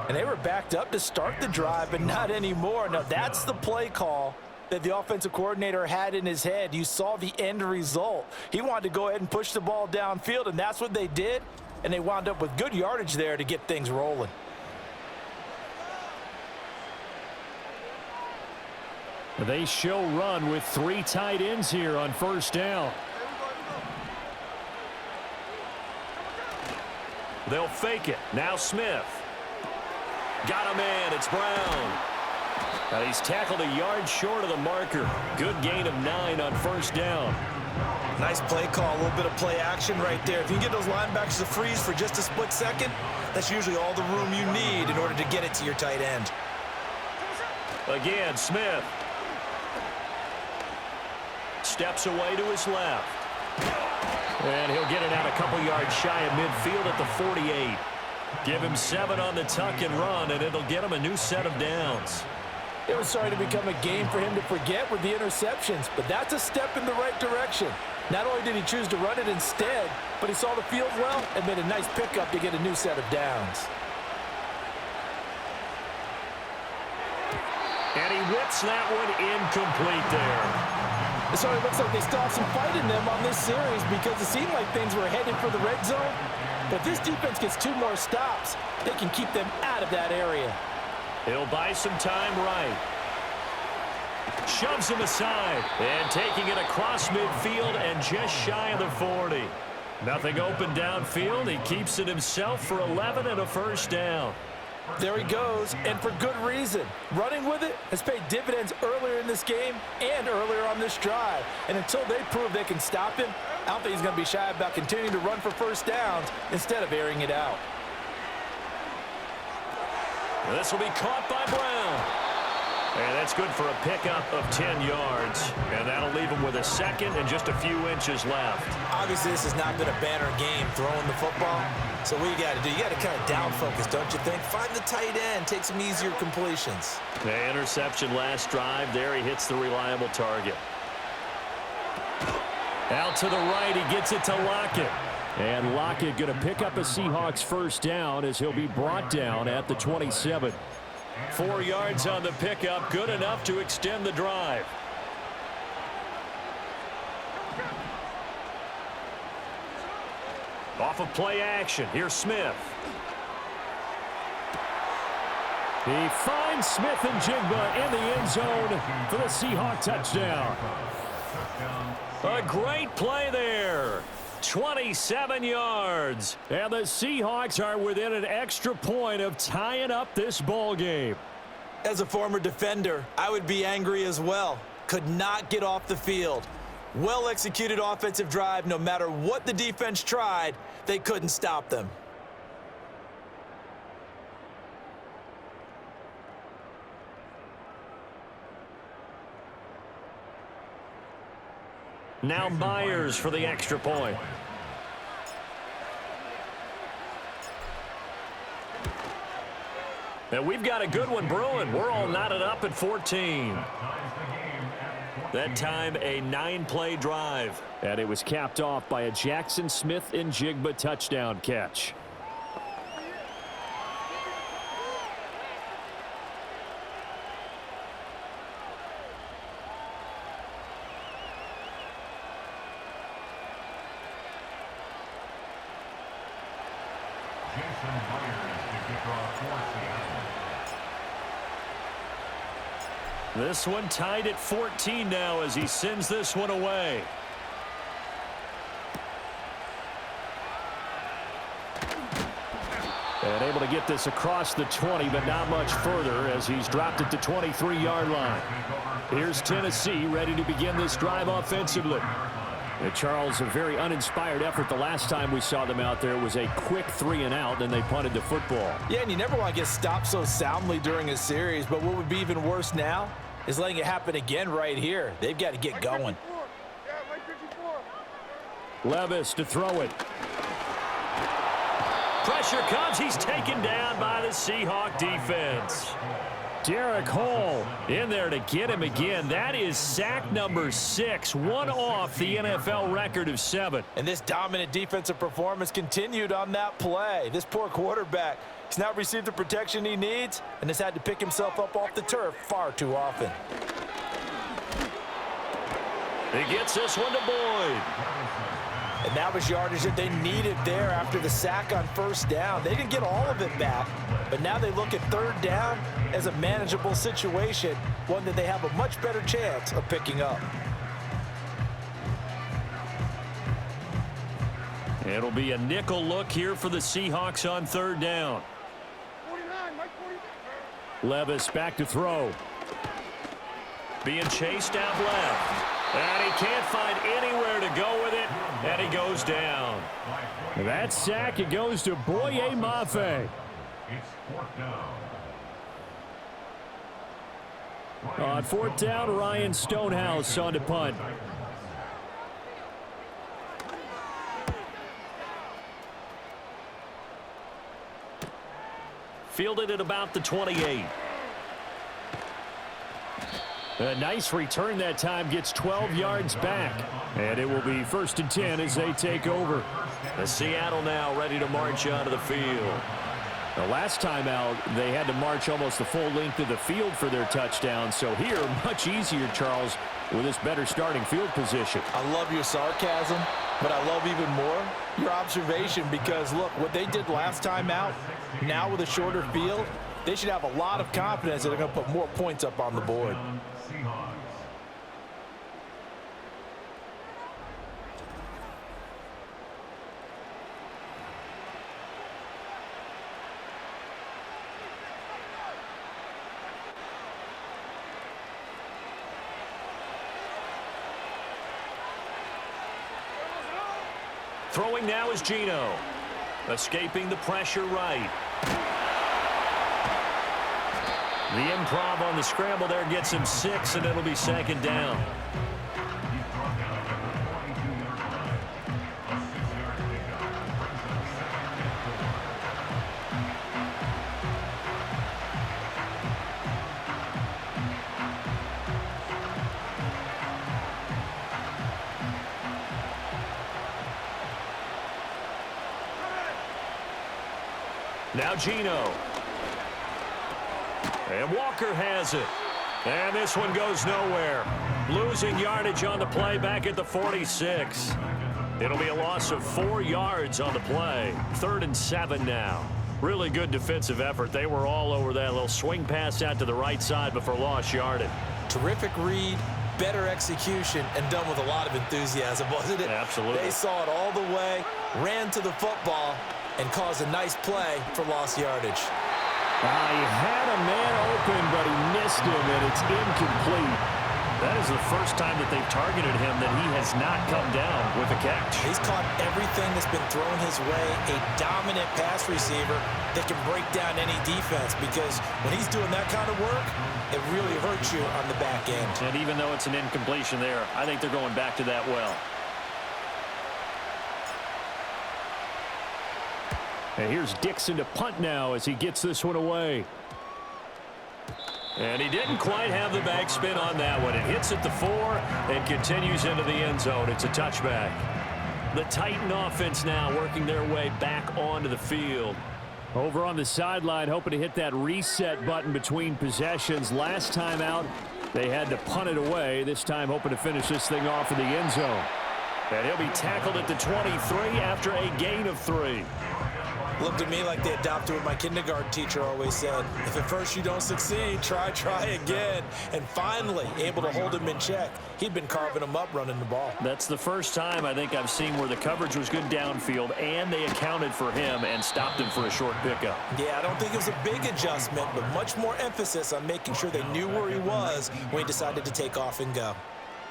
And they were backed up to start the drive, but not anymore. Now, that's the play call that the offensive coordinator had in his head. You saw the end result. He wanted to go ahead and push the ball downfield, and that's what they did, and they wound up with good yardage there to get things rolling. They show run with 3 tight ends here on first down. They'll fake it. Now Smith. Got a man. It's Brown. And he's tackled a yard short of the marker. Good gain of 9 on first down. Nice play call, a little bit of play action right there. If you can get those linebackers to freeze for just a split second, that's usually all the room you need in order to get it to your tight end. Again, Smith. Steps away to his left. And he'll get it out a couple yards shy of midfield at the 48. Give him 7 on the tuck and run, and it'll get him a new set of downs. It was starting to become a game for him to forget with the interceptions, but that's a step in the right direction. Not only did he choose to run it instead, but he saw the field well and made a nice pickup to get a new set of downs. And he whips that one incomplete there. So it looks like they still have some fight in them on this series because it seemed like things were headed for the red zone. But if this defense gets 2 more stops, they can keep them out of that area. He'll buy some time right. Shoves him aside. And taking it across midfield and just shy of the 40. Nothing open downfield. He keeps it himself for 11 and a first down. There he goes, and for good reason. Running with it has paid dividends earlier in this game and earlier on this drive. And until they prove they can stop him, I don't think he's going to be shy about continuing to run for first downs instead of airing it out. This will be caught by Brown. And that's good for a pickup of 10 yards. And that'll leave him with a second and just a few inches left. Obviously, this has not been a banner game throwing the football. So what you got to do, you got to kind of down focus, don't you think? Find the tight end, take some easier completions. The interception last drive. There he hits the reliable target. Out to the right, he gets it to Lockett. And Lockett going to pick up a Seahawks first down as he'll be brought down at the 27. 4 yards on the pickup, good enough to extend the drive. Off of play action, here's Smith. He finds Smith and Jigba in the end zone for the Seahawk touchdown. A great play there. 27 yards. And the Seahawks are within an extra point of tying up this ball game. As a former defender, I would be angry as well. Could not get off the field. Well-executed offensive drive. No matter what the defense tried, they couldn't stop them. Now Myers for the extra point. And we've got a good one brewing. We're all knotted up at 14. That time a 9-play drive. And it was capped off by a Jackson Smith and Jigba touchdown catch. This one tied at 14 now as he sends this one away. And able to get this across the 20, but not much further as he's dropped it to 23-yard line. Here's Tennessee ready to begin this drive offensively. And Charles, a very uninspired effort the last time we saw them out there. It was a quick 3-and-out, and they punted the football. Yeah, and you never want to get stopped so soundly during a series, but what would be even worse now is letting it happen again right here. They've got to get going. Levis to throw it. Pressure comes. He's taken down by the Seahawk defense. Derek Hall in there to get him again. That is sack number 6, one off the NFL record of 7. And this dominant defensive performance continued on that play. This poor quarterback has not received the protection he needs and has had to pick himself up off the turf far too often. He gets this one to Boyd. And that was yardage that they needed there after the sack on first down. They didn't get all of it back, but now they look at third down as a manageable situation, one that they have a much better chance of picking up. It'll be a nickel look here for the Seahawks on third down. 49, Mike 49. Levis back to throw. Being chased out left. And he can't find anywhere to go with it, and he goes down. That sack, it goes to Boye Mafe. It's fourth down. On fourth down, Ryan Stonehouse on to punt. Fielded at about the 28. A nice return that time, gets 12 yards back. And it will be 1st and 10 as they take over. The Seattle now ready to march onto the field. The last time out, they had to march almost the full length of the field for their touchdown. So here, much easier, Charles, with this better starting field position. I love your sarcasm, but I love even more your observation because, look, what they did last time out, now with a shorter field, they should have a lot of confidence that they're going to put more points up on the board. Seahawks. Throwing now is Geno. Escaping the pressure right. The improv on the scramble there gets him 6, and it'll be 2nd down. Now Geno. And Walker has it. And this one goes nowhere. Losing yardage on the play back at the 46. It'll be a loss of 4 yards on the play. 3rd and 7 now. Really good defensive effort. They were all over that little swing pass out to the right side before lost yardage. Terrific read, better execution, and done with a lot of enthusiasm, wasn't it? Absolutely. They saw it all the way, ran to the football, and caused a nice play for lost yardage. He had a man open, but he missed him, and it's incomplete. That is the first time that they've targeted him that he has not come down with a catch. He's caught everything that's been thrown his way, a dominant pass receiver that can break down any defense, because when he's doing that kind of work, it really hurts you on the back end. And even though it's an incompletion there, I think they're going back to that well. And here's Dixon to punt now as he gets this one away. And he didn't quite have the backspin on that one. It hits at the 4 and continues into the end zone. It's a touchback. The Titan offense now working their way back onto the field. Over on the sideline, hoping to hit that reset button between possessions. Last time out, they had to punt it away. This time hoping to finish this thing off in the end zone. And he'll be tackled at the 23 after a gain of 3. Looked at me like they adopted what my kindergarten teacher always said. If at first you don't succeed, try again. And finally, able to hold him in check. He'd been carving him up running the ball. That's the first time I think I've seen where the coverage was good downfield and they accounted for him and stopped him for a short pickup. Yeah, I don't think it was a big adjustment, but much more emphasis on making sure they knew where he was when he decided to take off and go.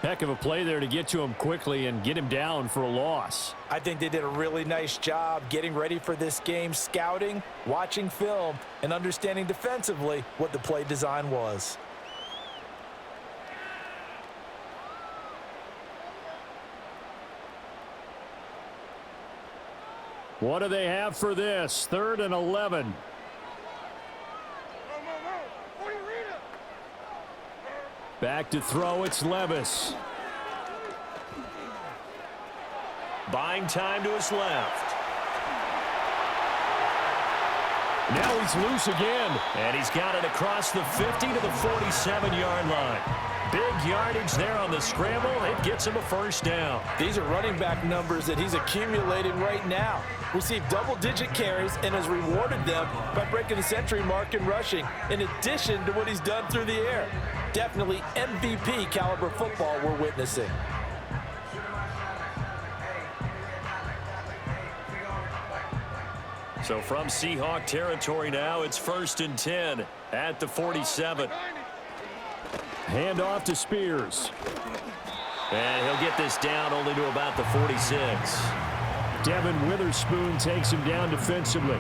Heck of a play there to get to him quickly and get him down for a loss. I think they did a really nice job getting ready for this game, scouting, watching film, and understanding defensively what the play design was. What do they have for this? 3rd and 11. Back to throw, it's Levis. Buying time to his left. Now he's loose again. And he's got it across the 50 to the 47-yard line. Big yardage there on the scramble. It gets him a first down. These are running back numbers that he's accumulating right now. Received double-digit carries and has rewarded them by breaking the century mark in rushing, in addition to what he's done through the air. Definitely MVP caliber football we're witnessing. So from Seahawk territory now, it's 1st and 10 at the 47. Hand off to Spears. And he'll get this down only to about the 46. Devin Witherspoon takes him down defensively.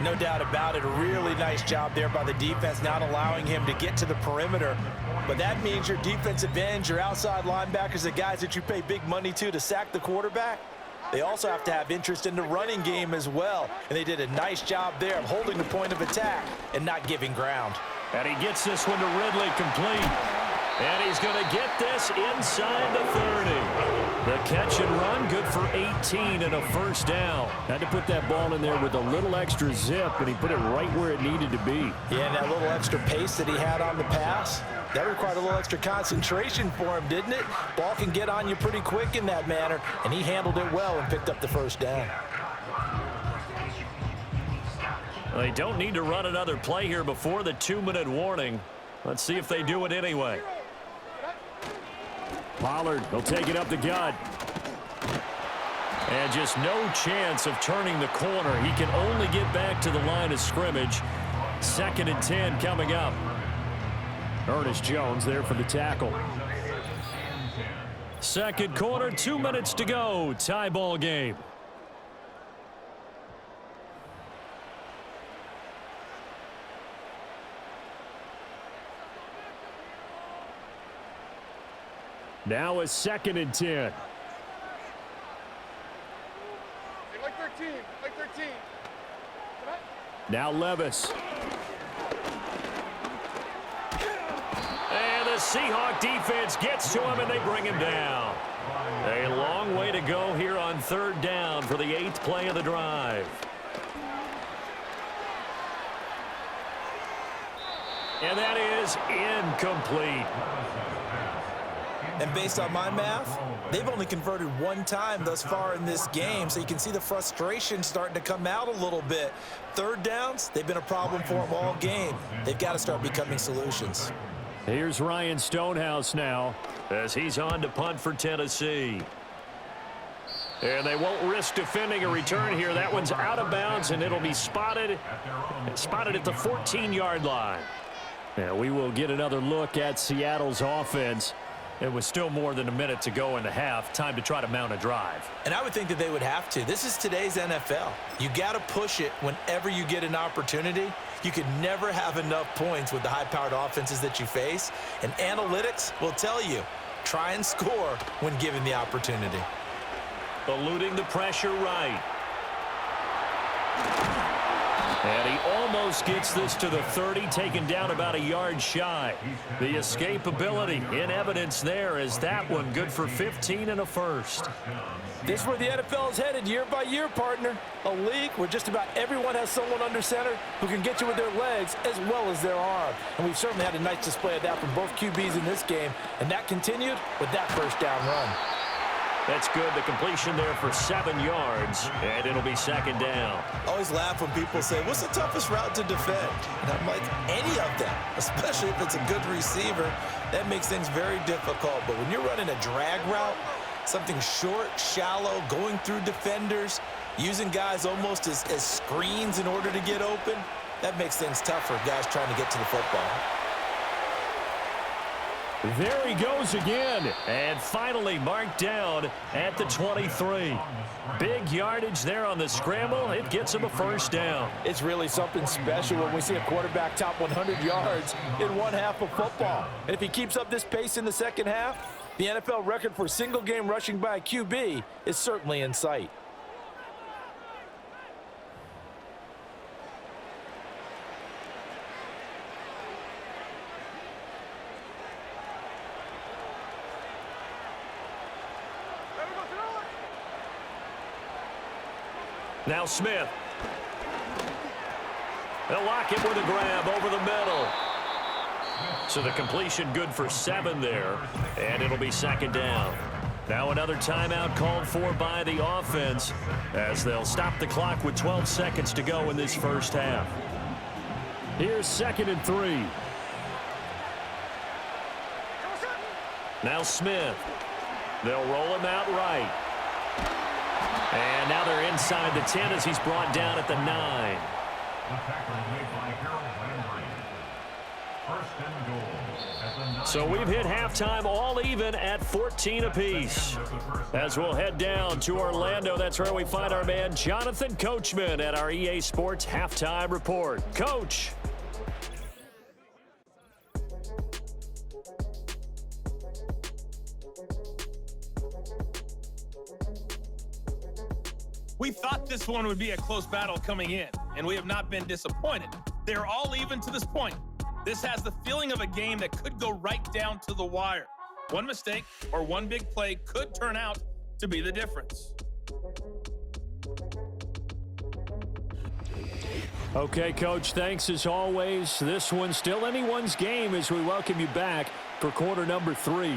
No doubt about it. A really nice job there by the defense, not allowing him to get to the perimeter. But that means your defensive ends, your outside linebackers, the guys that you pay big money to sack the quarterback, they also have to have interest in the running game as well. And they did a nice job there of holding the point of attack and not giving ground. And he gets this one to Ridley complete. And he's going to get this inside the 30. The catch and run, good for 18 and a first down. Had to put that ball in there with a little extra zip, and he put it right where it needed to be. Yeah, and that little extra pace that he had on the pass, that required a little extra concentration for him, didn't it? Ball can get on you pretty quick in that manner, and he handled it well and picked up the first down. Well, they don't need to run another play here before the 2-minute warning. Let's see if they do it anyway. Pollard, he'll take it up the gut. And just no chance of turning the corner. He can only get back to the line of scrimmage. 2nd and 10 coming up. Ernest Jones there for the tackle. Second quarter, 2 minutes to go. Tie ball game. Now a 2nd and 10. Hey, like 13. Like 13. Now Levis. And the Seahawk defense gets to him, and they bring him down. A long way to go here on 3rd down for the 8th play of the drive. And that is incomplete. And based on my math, they've only converted one time thus far in this game, so you can see the frustration starting to come out a little bit. 3rd downs, they've been a problem for them all game. They've got to start becoming solutions. Here's Ryan Stonehouse now. As he's on to punt for Tennessee. And they won't risk defending a return here. That one's out of bounds, and it'll be spotted at the 14-yard line. Now we will get another look at Seattle's offense. It was still more than a minute to go in the half. Time to try to mount a drive. And I would think that they would have to. This is today's NFL. You got to push it whenever you get an opportunity. You can never have enough points with the high-powered offenses that you face. And analytics will tell you, try and score when given the opportunity. Eluding the pressure right. And he almost gets this to the 30, taken down about a yard shy. The escapability in evidence there as that one good for 15 and a first. This is where the NFL is headed year by year, partner. A league where just about everyone has someone under center who can get you with their legs as well as their arm. And we've certainly had a nice display of that from both QBs in this game. And that continued with that first down run. That's good. The completion there for 7 yards, and it'll be 2nd down. I always laugh when people say, what's the toughest route to defend? And I'm like, any of them, especially if it's a good receiver. That makes things very difficult. But when you're running a drag route, something short, shallow, going through defenders, using guys almost as screens in order to get open, that makes things tough for guys trying to get to the football. There he goes again, and finally marked down at the 23. Big yardage there on the scramble. It gets him a first down. It's really something special when we see a quarterback top 100 yards in one half of football. And if he keeps up this pace in the second half, the NFL record for single-game rushing by a QB is certainly in sight. Now Smith. They'll lock it with a grab over the middle. So the completion good for 7 there, and it'll be second down. Now another timeout called for by the offense as they'll stop the clock with 12 seconds to go in this first half. Here's 2nd and 3. Now Smith. They'll roll him out right. And now they're inside the 10 as he's brought down at the 9. The tackle made by Harold Landry. First and goal at the 9. So we've hit halftime all even at 14 apiece. As we'll head down to Orlando, that's where we find our man Jonathan Coachman at our EA Sports Halftime Report. Coach. We thought this one would be a close battle coming in, and we have not been disappointed. They're all even to this point. This has the feeling of a game that could go right down to the wire. One mistake or one big play could turn out to be the difference. Okay, Coach, thanks as always. This one's still anyone's game as we welcome you back for quarter number 3.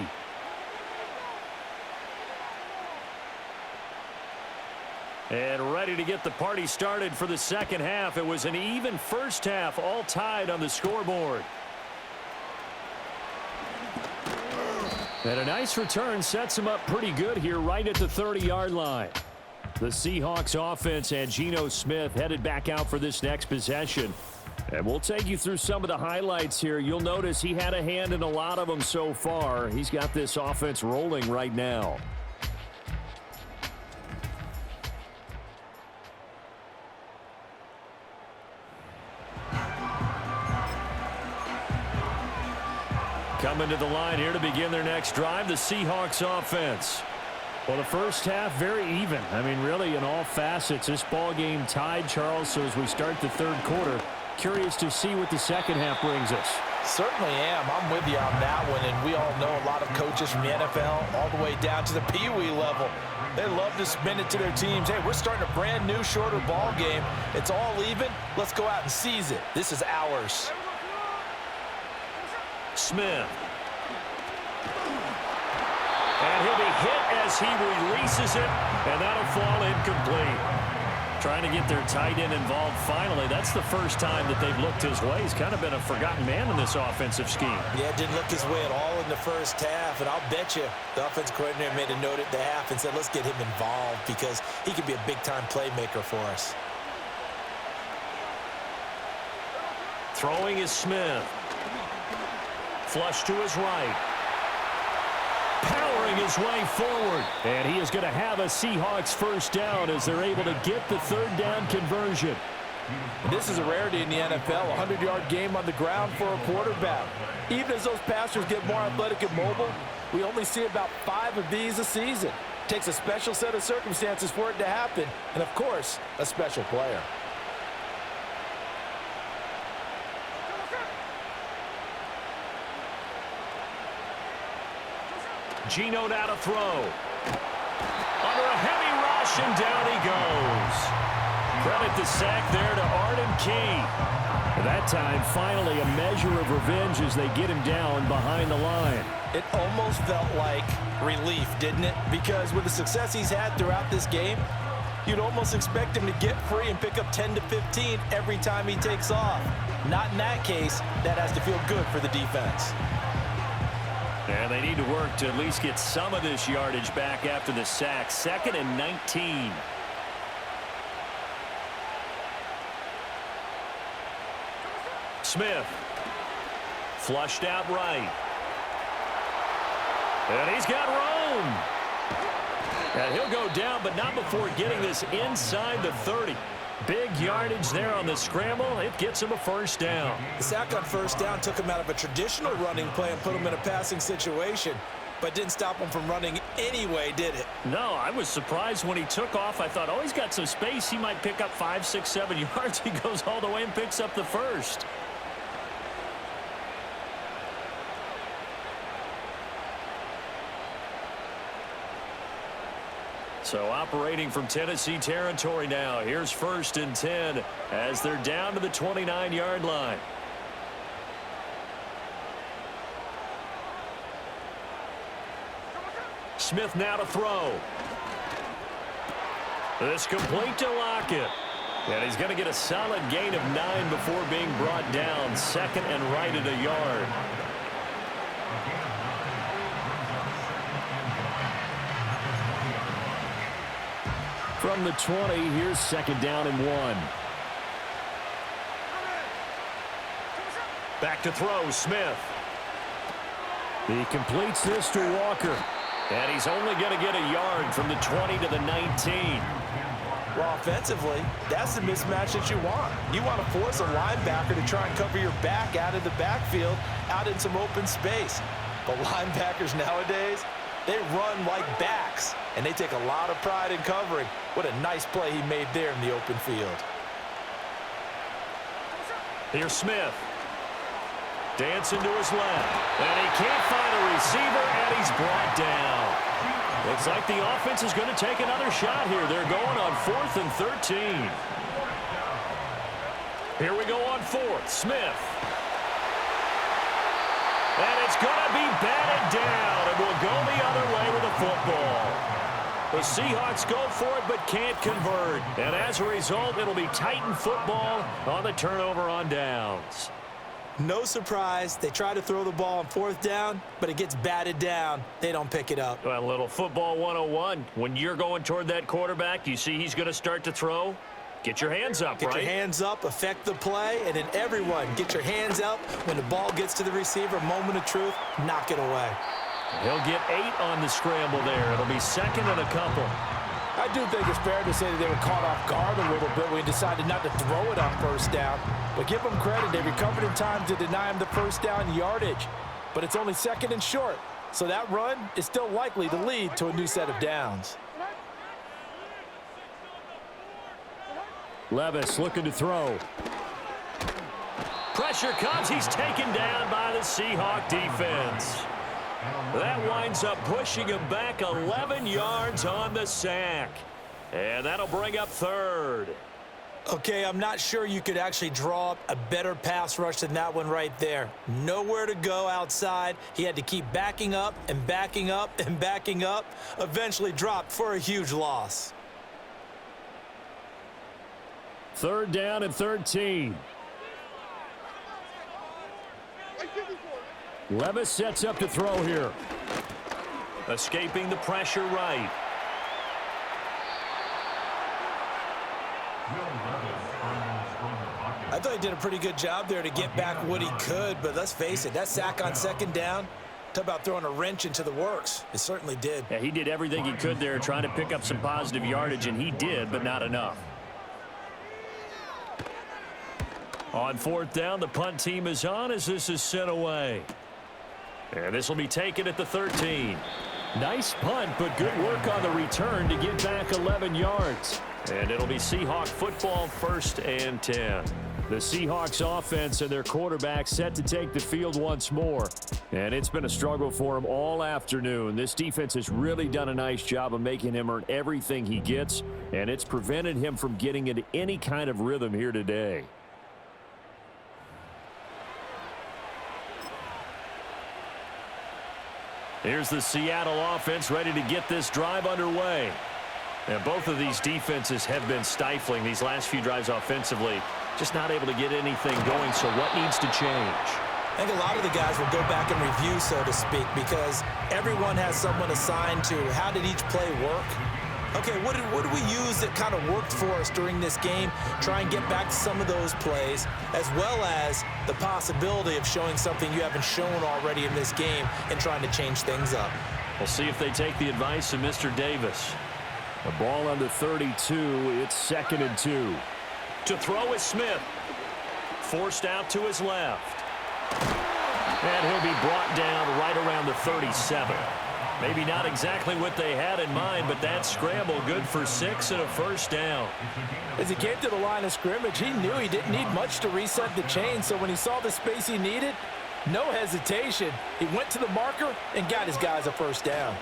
And ready to get the party started for the second half. It was an even first half, all tied on the scoreboard. And a nice return sets them up pretty good here right at the 30-yard line. The Seahawks offense and Geno Smith headed back out for this next possession. And we'll take you through some of the highlights here. You'll notice he had a hand in a lot of them so far. He's got this offense rolling right now. Coming to the line here to begin their next drive, the Seahawks offense. Well, the first half, very even. I mean, really, in all facets, this ball game tied, Charles. So as we start the third quarter, curious to see what the second half brings us. Certainly am. I'm with you on that one, and we all know a lot of coaches from the NFL all the way down to the Pee-wee level. They love to spin it to their teams. Hey, we're starting a brand new, shorter ball game. It's all even. Let's go out and seize it. This is ours. Smith. And he'll be hit as he releases it, and that'll fall incomplete. Trying to get their tight end involved finally. That's the first time that they've looked his way. He's kind of been a forgotten man in this offensive scheme. Yeah, didn't look his way at all in the first half, and I'll bet you the offense coordinator made a note at the half and said, let's get him involved because he could be a big-time playmaker for us. Throwing is Smith. Flush to his right. Powering his way forward. And he is going to have a Seahawks first down as they're able to get the third down conversion. This is a rarity in the NFL, a 100-yard game on the ground for a quarterback. Even as those passers get more athletic and mobile, we only see about 5 of these a season. It takes a special set of circumstances for it to happen, and of course, a special player. Geno now to throw. Under a heavy rush, and down he goes. Credit the sack there to Arden Key. That time, finally, a measure of revenge as they get him down behind the line. It almost felt like relief, didn't it? Because with the success he's had throughout this game, you'd almost expect him to get free and pick up 10 to 15 every time he takes off. Not in that case. That has to feel good for the defense. And they need to work to at least get some of this yardage back after the sack. 2nd and 19. Smith. Flushed out right. And he's got room. And he'll go down, but not before getting this inside the 30. Big yardage there on the scramble. It gets him a first down. The sack on first down took him out of a traditional running play and put him in a passing situation, but didn't stop him from running anyway, did it? No, I was surprised when he took off. I thought, oh, he's got some space. He might pick up 5, 6, 7 yards. He goes all the way and picks up the first. So operating from Tennessee territory now. Here's 1st and 10 as they're down to the 29-yard line. Smith now to throw. This complete to Lockett. And he's going to get a solid gain of 9 before being brought down. 2nd and right at a yard. From the 20, here's 2nd down and 1. Back to throw, Smith. He completes this to Walker. And he's only going to get a yard from the 20 to the 19. Well, offensively, that's the mismatch that you want. You want to force a linebacker to try and cover your back out of the backfield, out in some open space. But linebackers nowadays, they run like backs, and they take a lot of pride in covering. What a nice play he made there in the open field. Here's Smith. Dancing to his left. And he can't find a receiver, and he's brought down. Looks like the offense is going to take another shot here. They're going on 4th and 13. Here we go on 4th. Smith. And it's going to be batted down, and we'll go the other way with the football. The Seahawks go for it but can't convert. And as a result, it'll be Titan football on the turnover on downs. No surprise, they try to throw the ball on 4th down, but it gets batted down. They don't pick it up. Well, a little football 101. When you're going toward that quarterback, you see he's going to start to throw. Get your hands up, Get your hands up, affect the play, and then everyone get your hands up. When the ball gets to the receiver, moment of truth, knock it away. He'll get 8 on the scramble there. It'll be 2nd and a couple. I do think it's fair to say that they were caught off guard a little bit when we decided not to throw it on 1st down. But give them credit. They recovered in time to deny him the 1st down yardage. But it's only 2nd and short. So that run is still likely to lead to a new set of downs. Levis looking to throw. Pressure comes. He's taken down by the Seahawk defense. That winds up pushing him back 11 yards on the sack. And that'll bring up 3rd. Okay, I'm not sure you could actually draw up a better pass rush than that one right there. Nowhere to go outside. He had to keep backing up and backing up and backing up. Eventually dropped for a huge loss. 3rd down and 13. Levis sets up to throw here. Escaping the pressure right. I thought he did a pretty good job there to get back what he could, but let's face it, that sack on 2nd down, talk about throwing a wrench into the works. It certainly did. Yeah, he did everything he could there trying to pick up some positive yardage, and he did, but not enough. On 4th down, the punt team is on as this is sent away. And this will be taken at the 13. Nice punt, but good work on the return to get back 11 yards. And it'll be Seahawk football 1st and 10. The Seahawks offense and their quarterback set to take the field once more. And it's been a struggle for him all afternoon. This defense has really done a nice job of making him earn everything he gets. And it's prevented him from getting into any kind of rhythm here today. Here's the Seattle offense ready to get this drive underway. And both of these defenses have been stifling these last few drives offensively. Just not able to get anything going, so what needs to change? I think a lot of the guys will go back and review, so to speak, because everyone has someone assigned to how did each play work. Okay, what did we use that kind of worked for us during this game? Try and get back to some of those plays, as well as the possibility of showing something you haven't shown already in this game and trying to change things up. We'll see if they take the advice of Mr. Davis. The ball under 32. It's 2nd and 2. To throw is Smith. Forced out to his left. And he'll be brought down right around the 37. Maybe not exactly what they had in mind, but that scramble good for 6 and a 1st down. As he came to the line of scrimmage, he knew he didn't need much to reset the chain, so when he saw the space he needed, no hesitation. He went to the marker and got his guys a 1st down.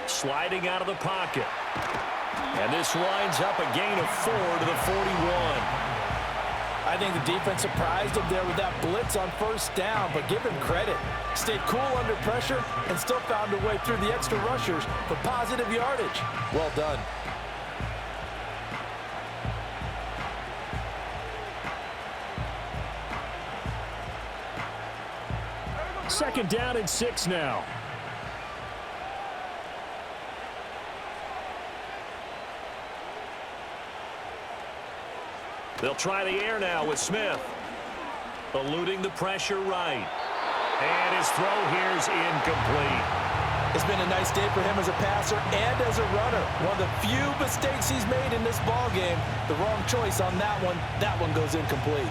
Sliding out of the pocket. And this winds up a gain of 4 to the 41. I think the defense surprised him there with that blitz on first down, but give him credit. Stayed cool under pressure and still found a way through the extra rushers for positive yardage. Well done. Second down and 6 now. They'll try the air now with Smith. Eluding the pressure right. And his throw here's incomplete. It's been a nice day for him as a passer and as a runner. One of the few mistakes he's made in this ball game. The wrong choice on that one. That one goes incomplete.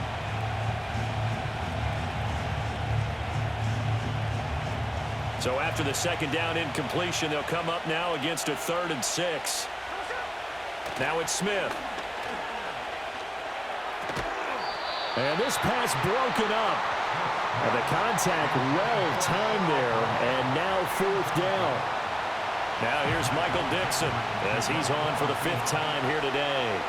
So after the second down incompletion, they'll come up now against a 3rd and 6. Now it's Smith. And this pass broken up. And the contact well timed there. And now 4th down. Now here's Michael Dixon as he's on for the 5th time here today.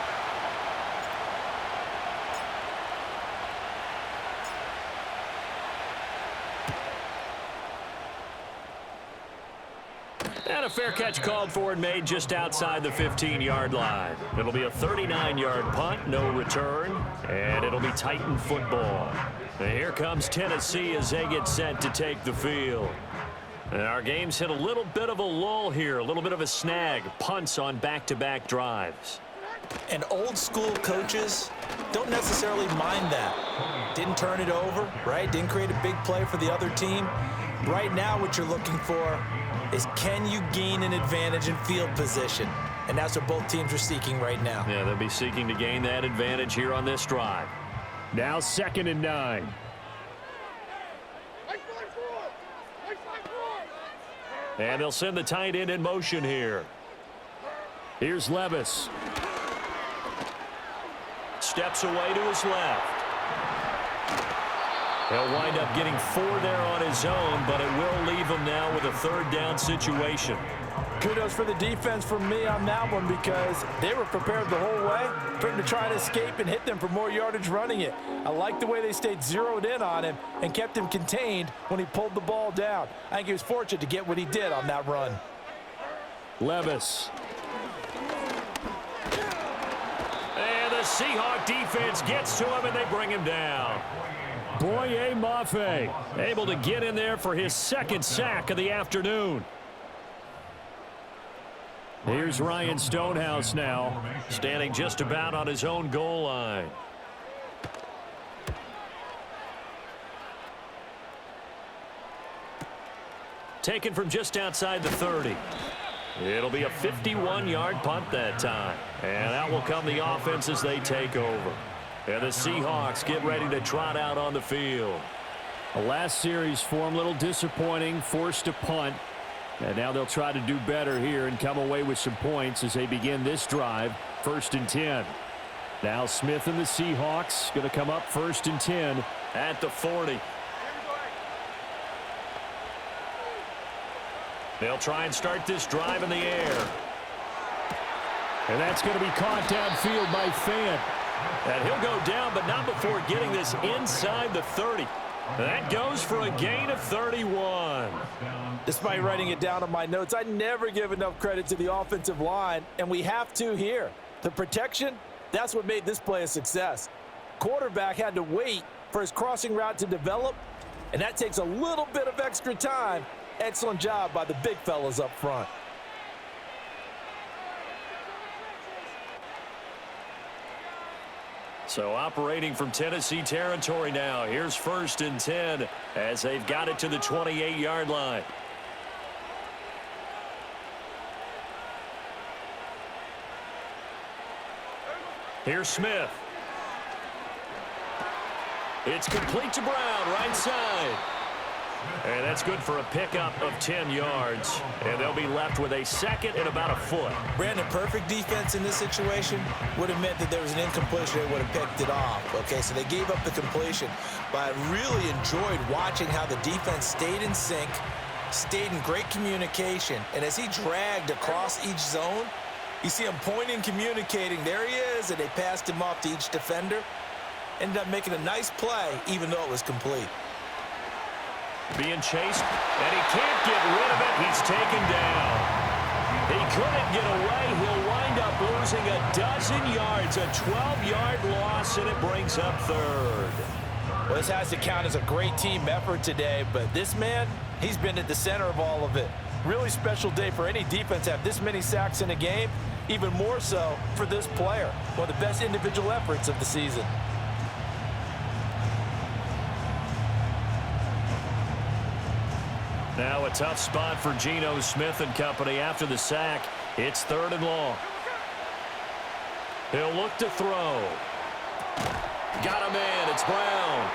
And a fair catch called for and made just outside the 15-yard line. It'll be a 39-yard punt, no return, and it'll be Titan football. And here comes Tennessee as they get set to take the field. And our game's hit a little bit of a lull here, a little bit of a snag, punts on back-to-back drives. And old school coaches don't necessarily mind that. Didn't turn it over, right? Didn't create a big play for the other team. Right now what you're looking for is, can you gain an advantage in field position? And that's what both teams are seeking right now. Yeah, they'll be seeking to gain that advantage here on this drive. Now 2nd and 9. And they'll send the tight end in motion here. Here's Levis. Steps away to his left. He'll wind up getting 4 there on his own, but it will leave him now with a 3rd down situation. Kudos for the defense from me on that one, because they were prepared the whole way for him to try to escape and hit them for more yardage running it. I like the way they stayed zeroed in on him and kept him contained when he pulled the ball down. I think he was fortunate to get what he did on that run. Levis. And the Seahawks defense gets to him and they bring him down. Boye Mafe able to get in there for his 2nd sack of the afternoon. Here's Ryan Stonehouse now, Standing just about on his own goal line. Taken from just outside the 30. It'll be a 51-yard punt that time. And that will come the offense as they take over. And the Seahawks get ready to trot out on the field. The last series for him, a little disappointing, forced to punt. And now they'll try to do better here and come away with some points as they begin this drive. 1st and 10. Now Smith and the Seahawks going to come up 1st and 10 at the 40. They'll try and start this drive in the air. And that's going to be caught downfield by Fant. And he'll go down, but not before getting this inside the 30. That goes for a gain of 31. Despite writing it down on my notes, I never give enough credit to the offensive line, and we have to here. The protection, that's what made this play a success. Quarterback had to wait for his crossing route to develop, and that takes a little bit of extra time. Excellent job by the big fellas up front. So operating from Tennessee territory now. Here's 1st and 10 as they've got it to the 28-yard line. Here's Smith. It's complete to Brown, right side. And that's good for a pickup of 10 yards. And they'll be left with a 2nd and about a foot. Brandon, perfect defense in this situation would have meant that there was an incompletion. They would have picked it off. Okay, so they gave up the completion. But I really enjoyed watching how the defense stayed in sync, stayed in great communication. And as he dragged across each zone, You see him pointing, communicating. There he is, and they passed him off to each defender. Ended up making a nice play, even though it was complete. Being chased, and he can't get rid of it. He's taken down. He couldn't get away. He'll wind up losing a dozen yards, a 12-yard loss, and it brings up third. Well, this has to count as a great team effort today, but this man, he's been at the center of all of it. Really special day for any defense to have this many sacks in a game, even more so for this player. One of the best individual efforts of the season. Now a tough spot for Geno Smith and company after the sack. It's 3rd and long. He'll look to throw. Got him in. It's Brown.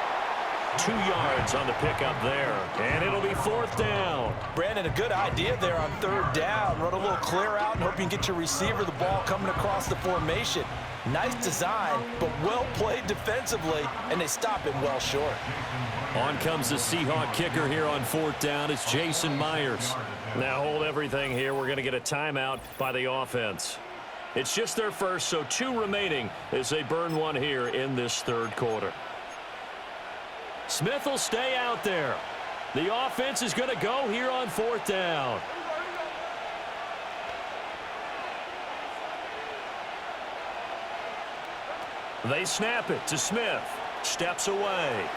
2 yards on the pickup there. And it'll be 4th down. Brandon, a good idea there on 3rd down. Run a little clear out and hope you can get your receiver the ball coming across the formation. Nice design, but well played defensively, and they stop it well short. On comes the Seahawk kicker here on 4th down. It's Jason Myers. Now hold everything here. We're going to get a timeout by the offense. It's just their first, so 2 remaining as they burn one here in this 3rd quarter. Smith will stay out there. The offense is going to go here on 4th down. They snap it to Smith. Steps away.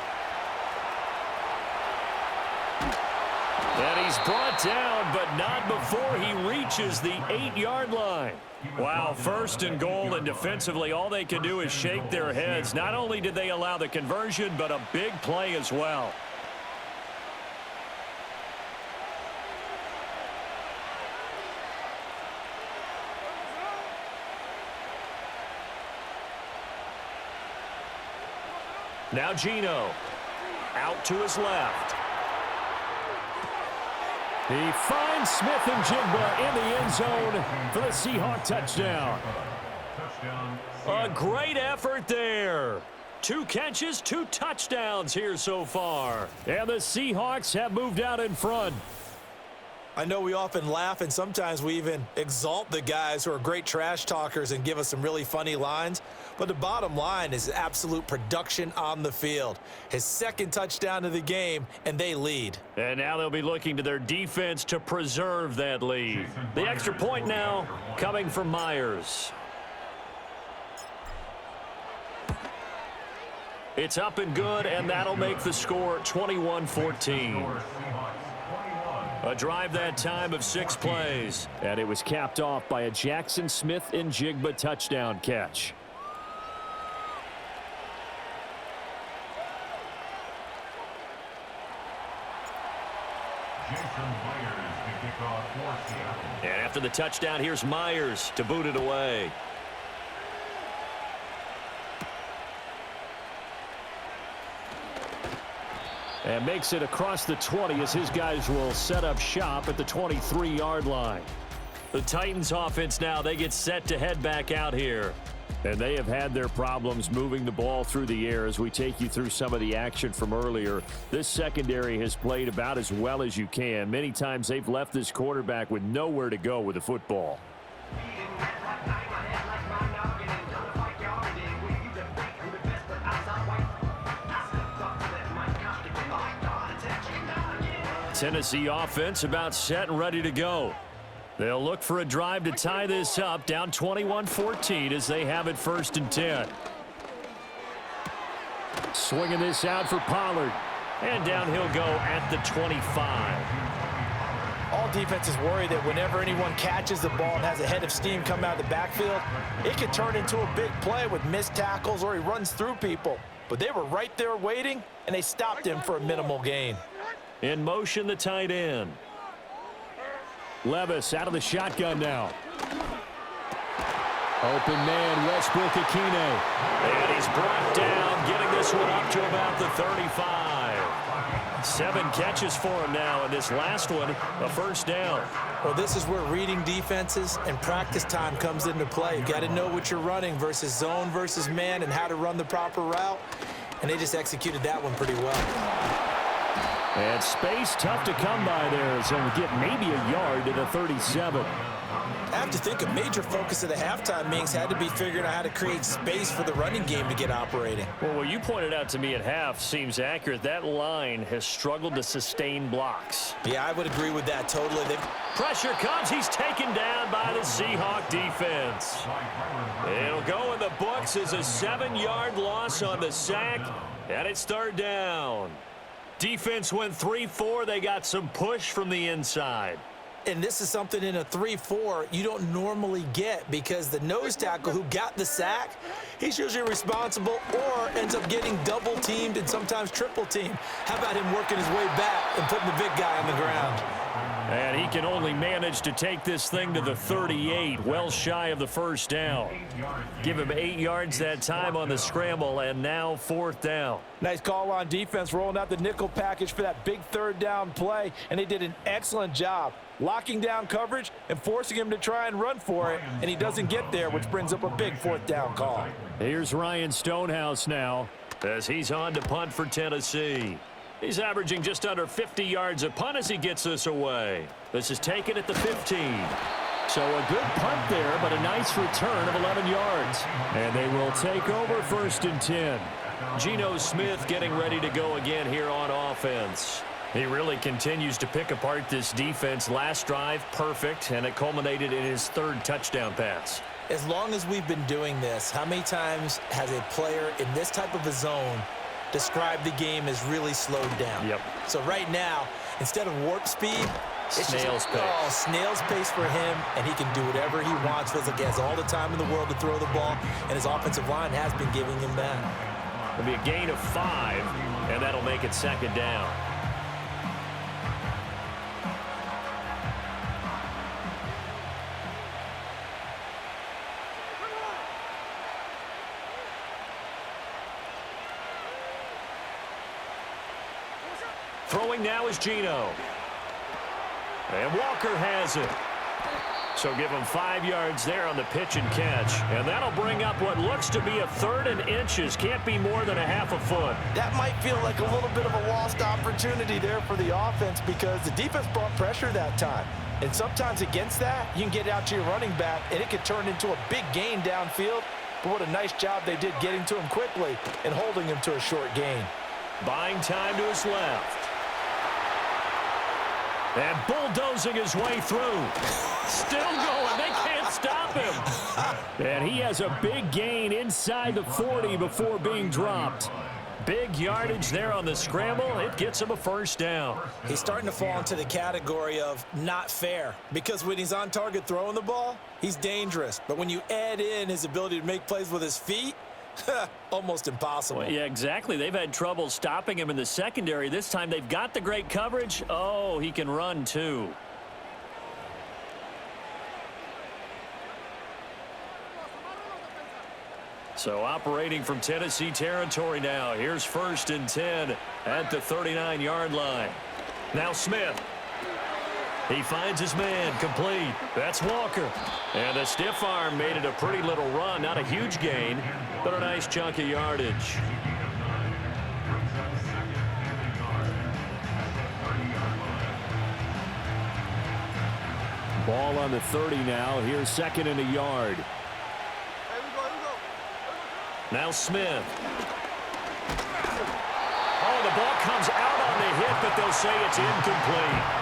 And he's brought down, but not before he reaches the 8-yard line. Wow, 1st and goal, and defensively all they can do is shake their heads. Not only did they allow the conversion, but a big play as well. Now Geno out to his left. He finds Smith and Jigba in the end zone for the Seahawk touchdown. A great effort there. 2 catches, 2 touchdowns here so far. And the Seahawks have moved out in front. I know we often laugh, and sometimes we even exalt the guys who are great trash talkers and give us some really funny lines. But the bottom line is absolute production on the field. His 2nd touchdown of the game, and they lead. And now they'll be looking to their defense to preserve that lead. The extra point now coming from Myers. It's up and good, and that'll make the score 21-14. A drive that time of 6 plays. And it was capped off by a Jackson Smith and Jigba touchdown catch. And after the touchdown, here's Myers to boot it away. And makes it across the 20 as his guys will set up shop at the 23-yard line. The Titans offense now, they get set to head back out here. And they have had their problems moving the ball through the air as we take you through some of the action from earlier. This secondary has played about as well as you can. Many times they've left this quarterback with nowhere to go with the football. Tennessee offense about set and ready to go. They'll look for a drive to tie this up, down 21-14 as they have it 1st and 10. Swinging this out for Pollard. And down he'll go at the 25. All defenses worry that whenever anyone catches the ball and has a head of steam come out of the backfield, it could turn into a big play with missed tackles or he runs through people. But they were right there waiting, and they stopped him for a minimal gain. In motion, the tight end. Levis out of the shotgun now. Open man, Westbrook-Akine. And he's brought down, getting this one up to about the 35. 7 catches for him now, and this last one, a 1st down. Well, this is where reading defenses and practice time comes into play. You got to know what you're running versus zone versus man and how to run the proper route. And they just executed that one pretty well. And space tough to come by there, so we get maybe a yard to the 37. have to think a major focus of the halftime meetings had to be figuring out how to create space for the running game to get operating. Well, what you pointed out to me at half seems accurate. That line has struggled to sustain blocks. Yeah, I would agree with that totally. Pressure comes. He's taken down by the Seahawk defense. It'll go in the books as a 7-yard loss on the sack, and it's third down. Defense went 3-4. They got some push from the inside. And this is something in a 3-4 you don't normally get because the nose tackle who got the sack, he's usually responsible or ends up getting double-teamed and sometimes triple-teamed. How about him working his way back and putting the big guy on the ground? And he can only manage to take this thing to the 38, well shy of the first down. Give him 8 yards that time on the scramble, and now fourth down. Nice call on defense, rolling out the nickel package for that big third down play, and they did an excellent job locking down coverage and forcing him to try and run for it, and he doesn't get there, which brings up a big fourth down call. Here's Ryan Stonehouse now as he's on to punt for Tennessee. He's averaging just under 50 yards a punt as he gets this away. This is taken at the 15. So a good punt there, but a nice return of 11 yards. And they will take over 1st and 10. Geno Smith getting ready to go again here on offense. He really continues to pick apart this defense. Last drive, perfect, and it culminated in his 3rd touchdown pass. As long as we've been doing this, how many times has a player in this type of a zone described the game as really slowed down? Yep. So right now, instead of warp speed, it's snail's pace. Oh, snail's pace for him, and he can do whatever he wants. Feels like he has all the time in the world to throw the ball, and his offensive line has been giving him that. It'll be a gain of 5, and that'll make it 2nd down. Throwing now is Geno. And Walker has it. So give him 5 yards there on the pitch and catch. And that'll bring up what looks to be a 3rd and inches. Can't be more than a half a foot. That might feel like a little bit of a lost opportunity there for the offense because the defense brought pressure that time. And sometimes against that, you can get out to your running back, and it could turn into a big gain downfield. But what a nice job they did getting to him quickly and holding him to a short gain. Buying time to his left. And bulldozing his way through. Still going. They can't stop him. And he has a big gain inside the 40 before being dropped. Big yardage there on the scramble. It gets him a 1st down. He's starting to fall into the category of not fair because when he's on target throwing the ball, he's dangerous. But when you add in his ability to make plays with his feet, almost impossible. Well, yeah, exactly. They've had trouble stopping him in the secondary. This time they've got the great coverage. Oh, he can run too. So operating from Tennessee territory now. Here's 1st and 10 at the 39-yard line. Now Smith. He finds his man complete. That's Walker. And the stiff arm made it a pretty little run. Not a huge gain, but a nice chunk of yardage. Ball on the 30 now. Here's 2nd and a yard. Now Smith. Oh, the ball comes out on the hit, but they'll say it's incomplete.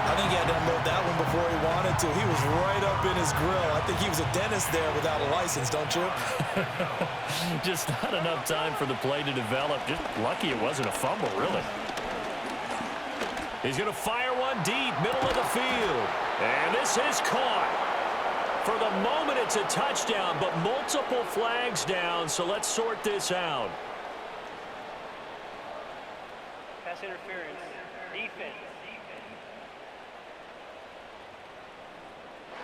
I think he had to unload that one before he wanted to. He was right up in his grill. I think he was a dentist there without a license, don't you? Just not enough time for the play to develop. Just lucky it wasn't a fumble, really. He's going to fire one deep, middle of the field. And this is caught. For the moment, it's a touchdown, but multiple flags down, so let's sort this out. Pass interference. Defense.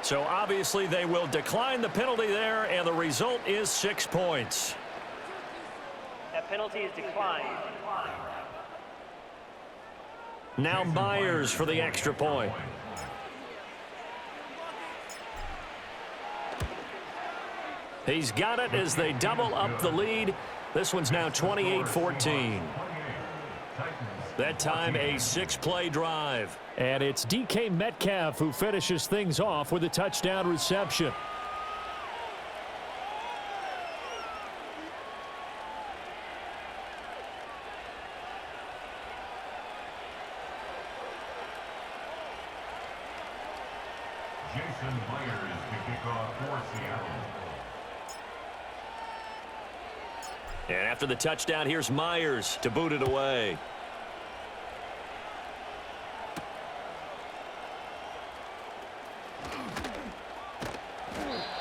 So obviously they will decline the penalty there, and the result is 6 points. That penalty is declined. Now Myers for the extra point. He's got it as they double up the lead. This one's now 28-14. Titans That time a 6-play drive. And it's DK Metcalf who finishes things off with a touchdown reception. Jason Myers to kick off for Seattle. And after the touchdown, here's Myers to boot it away.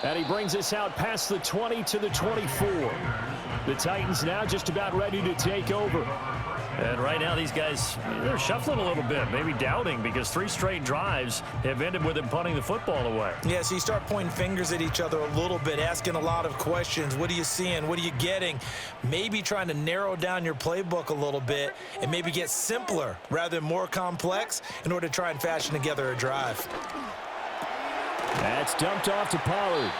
And he brings us out past the 20 to the 24. The Titans now just about ready to take over. And right now these guys, they're shuffling a little bit, maybe doubting, because 3 straight drives have ended with them punting the football away. Yeah, so you start pointing fingers at each other a little bit, asking a lot of questions. What are you seeing? What are you getting? Maybe trying to narrow down your playbook a little bit and maybe get simpler rather than more complex in order to try and fashion together a drive. That's dumped off to Pollard.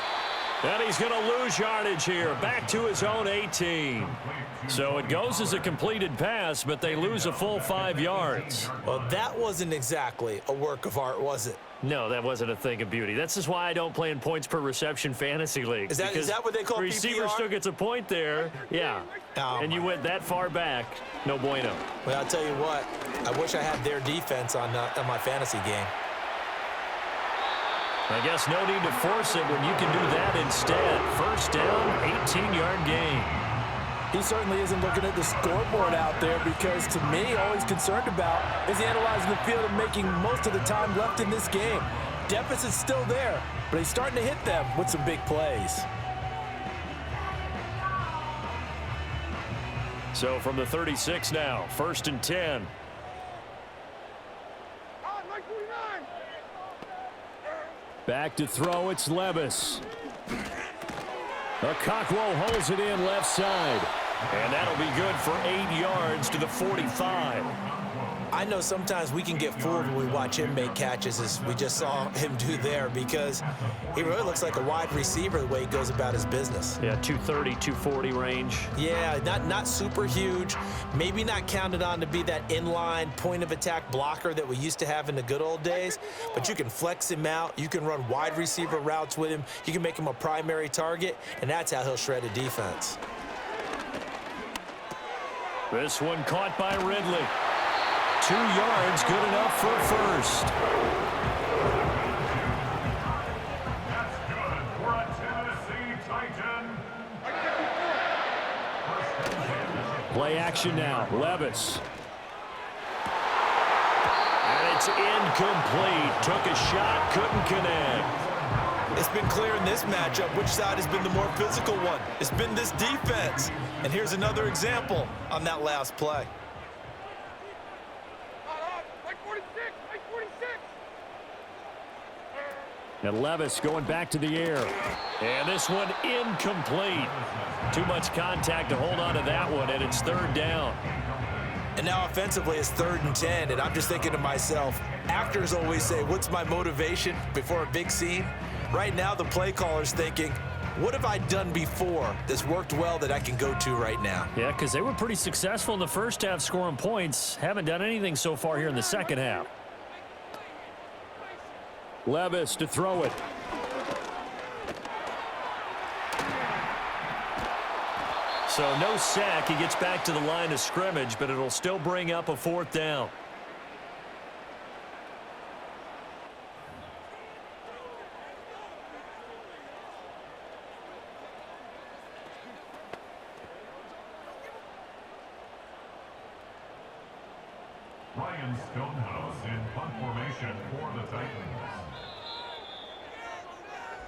And he's going to lose yardage here, back to his own 18. So it goes as a completed pass, but they lose a full 5 yards. Well, that wasn't exactly a work of art, was it? No, that wasn't a thing of beauty. This is why I don't play in points per reception fantasy league. Is that what they call receiver PPR? still gets a point there. Yeah. Oh, and you went that far back. No bueno. Well, I'll tell you what. I wish I had their defense on my fantasy game. I guess no need to force it when you can do that instead. First down, 18-yard gain. He certainly isn't looking at the scoreboard out there because, to me, all he's concerned about is analyzing the field and making most of the time left in this game. Deficit's still there, but he's starting to hit them with some big plays. So from the 36 now, 1st and 10. Back to throw, it's Levis. Okakwo holds it in left side. And that'll be good for 8 yards to the 45. I know sometimes we can get fooled when we watch him make catches, as we just saw him do there, because he really looks like a wide receiver the way he goes about his business. Yeah, 230, 240 range. Yeah, not super huge. Maybe not counted on to be that inline point-of-attack blocker that we used to have in the good old days, but you can flex him out. You can run wide receiver routes with him. You can make him a primary target, and that's how he'll shred a defense. This one caught by Ridley. 2 yards, good enough for a first. That's good for a Tennessee Titan. Play action now, Levis. And it's incomplete. Took a shot, couldn't connect. It's been clear in this matchup which side has been the more physical one. It's been this defense. And here's another example on that last play. And Levis going back to the air. And this one incomplete. Too much contact to hold on to that one, and it's 3rd down. And now offensively it's 3rd and 10, and I'm just thinking to myself, actors always say, what's my motivation before a big scene? Right now the play caller's thinking, what have I done before that's worked well that I can go to right now? Yeah, because they were pretty successful in the first half scoring points. Haven't done anything so far here in the second half. Levis to throw it. So no sack. He gets back to the line of scrimmage, but it'll still bring up a 4th down. Ryan Stonehouse in punt formation for the Titans.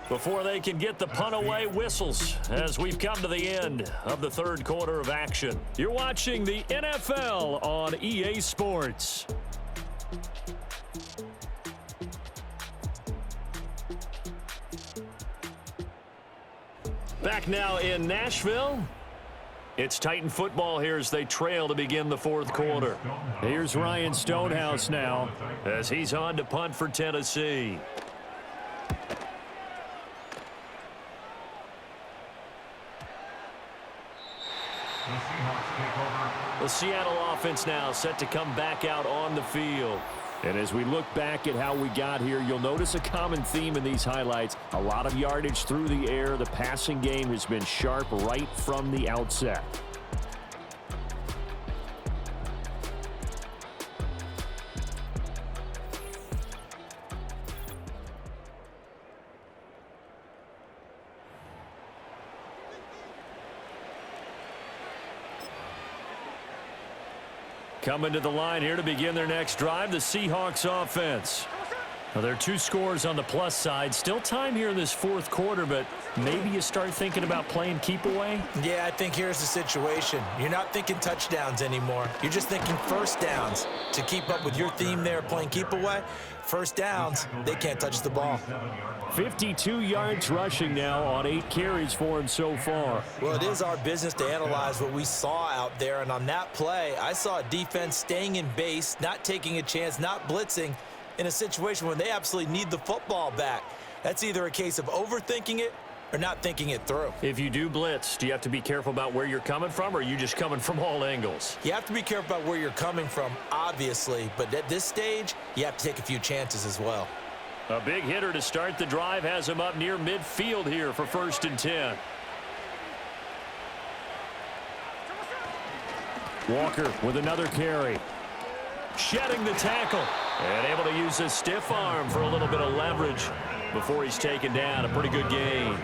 Before they can get the punt away, whistles as we've come to the end of the 3rd quarter of action. You're watching the NFL on EA Sports. Back now in Nashville. It's Titan football here as they trail to begin the 4th quarter. Here's Ryan Stonehouse now as he's on to punt for Tennessee. The Seahawks take over. The Seattle offense now set to come back out on the field. And as we look back at how we got here, you'll notice a common theme in these highlights. A lot of yardage through the air. The passing game has been sharp right from the outset. Coming to the line here to begin their next drive, the Seahawks offense. Now, there are 2 scores on the plus side. Still time here in this fourth quarter, but maybe you start thinking about playing keep away? Yeah, I think here's the situation. You're not thinking touchdowns anymore. You're just thinking first downs. To keep up with your theme there, playing keep away, first downs, they can't touch the ball. 52 yards rushing now on 8 carries for him so far. Well, it is our business to analyze what we saw out there, and on that play, I saw a defense staying in base, not taking a chance, not blitzing, in a situation when they absolutely need the football back. That's either a case of overthinking it or not thinking it through. If you do blitz, do you have to be careful about where you're coming from, or are you just coming from all angles? You have to be careful about where you're coming from, obviously, but at this stage, you have to take a few chances as well. A big hitter to start the drive has him up near midfield here for 1st and 10. Walker with another carry. Shedding the tackle and able to use his stiff arm for a little bit of leverage before he's taken down. A pretty good gain.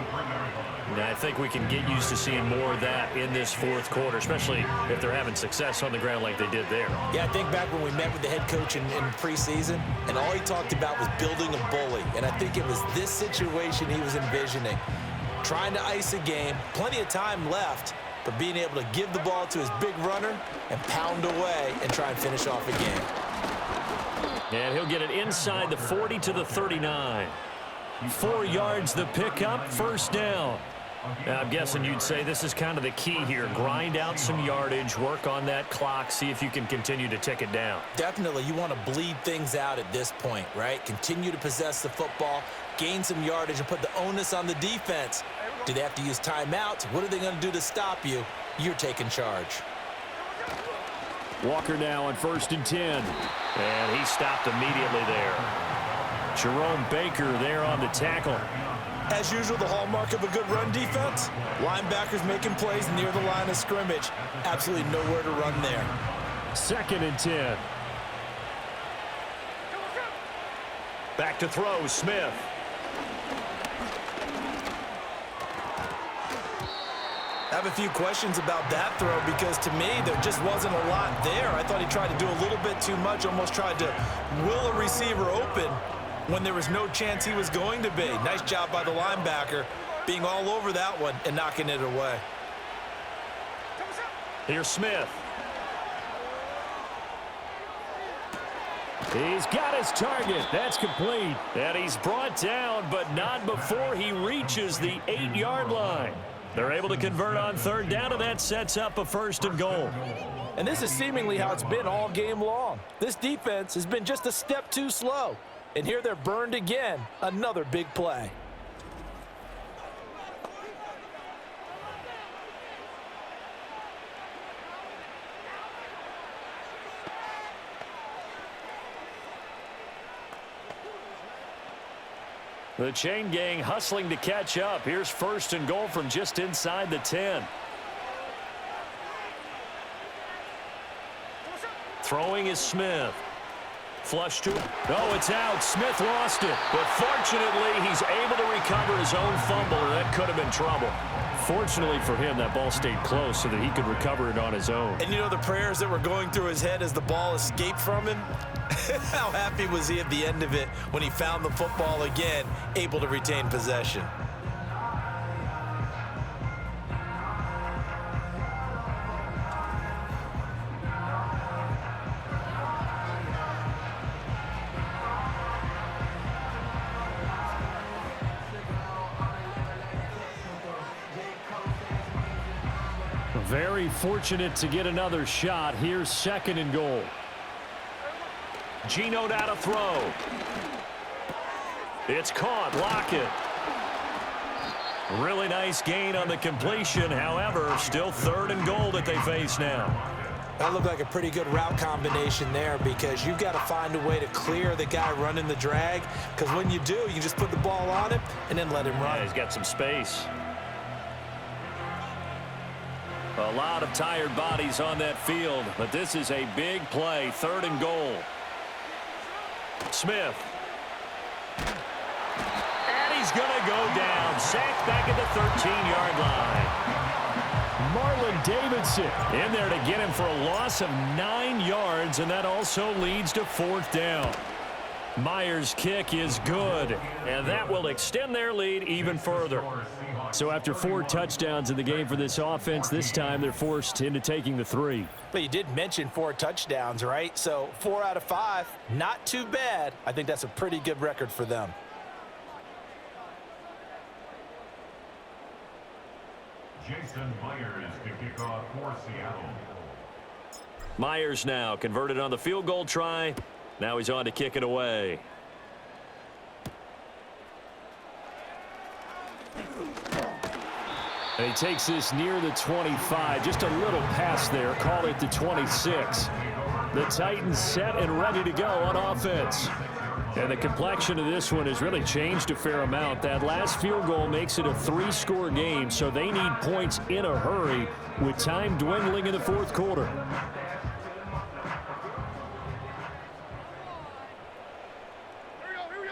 And I think we can get used to seeing more of that in this fourth quarter, especially if they're having success on the ground like they did there. Yeah, I think back when we met with the head coach in preseason, and all he talked about was building a bully. And I think it was this situation he was envisioning. Trying to ice a game, plenty of time left, but being able to give the ball to his big runner and pound away and try and finish off a game. And he'll get it inside the 40 to the 39. 4 yards the pickup, 1st down. Now, I'm guessing you'd say this is kind of the key here. Grind out some yardage, work on that clock, see if you can continue to tick it down. Definitely, you want to bleed things out at this point, right? Continue to possess the football, gain some yardage, and put the onus on the defense. Do they have to use timeouts? What are they going to do to stop you? You're taking charge. Walker now on 1st and 10. And he stopped immediately there. Jerome Baker there on the tackle. As usual, the hallmark of a good run defense, linebackers making plays near the line of scrimmage. Absolutely nowhere to run there. 2nd and 10. Back to throw, Smith. I have a few questions about that throw because to me there just wasn't a lot there. I thought he tried to do a little bit too much, almost tried to will a receiver open when there was no chance he was going to be. Nice job by the linebacker being all over that one and knocking it away. Here's Smith. He's got his target. That's complete. And he's brought down, but not before he reaches the 8-yard line. They're able to convert on 3rd down, and that sets up a 1st and goal. And this is seemingly how it's been all game long. This defense has been just a step too slow. And here they're burned again. Another big play. The chain gang hustling to catch up. Here's 1st and goal from just inside the 10. Throwing is Smith. Flush to it. No, it's out. Smith lost it. But fortunately, he's able to recover his own fumble, or that could have been trouble. Fortunately for him, that ball stayed close so that he could recover it on his own. And you know the prayers that were going through his head as the ball escaped from him? How happy was he at the end of it when he found the football again, able to retain possession? Very fortunate to get another shot. Here's 2nd and goal. Geno now to throw. It's caught. Lockett. Really nice gain on the completion. However, still 3rd and goal that they face now. That looked like a pretty good route combination there because you've got to find a way to clear the guy running the drag, because when you do, you just put the ball on him and then let him run. Yeah, he's got some space. A lot of tired bodies on that field, but this is a big play. 3rd and goal. Smith. And he's going to go down. Sacked back at the 13-yard line. Marlon Davidson in there to get him for a loss of 9 yards, and that also leads to 4th down. Myers' kick is good, and that will extend their lead even further. So after 4 touchdowns in the game for this offense, this time they're forced into taking the 3. But you did mention 4 touchdowns, right? So 4 out of 5, not too bad. I think that's a pretty good record for them. Jason Myers to kick off for Seattle. Myers now converted on the field goal try. Now he's on to kick it away. And he takes this near the 25. Just a little pass there. Call it the 26. The Titans set and ready to go on offense. And the complexion of this one has really changed a fair amount. That last field goal makes it a 3-score game, so they need points in a hurry with time dwindling in the 4th quarter. Here we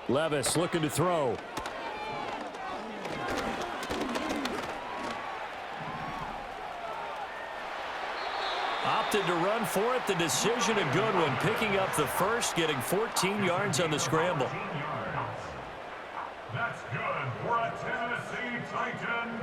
go. Levis looking to throw. Opted to run for it. The decision a good one. Picking up the first, getting 14 yards on the scramble. That's good for a Tennessee Titan.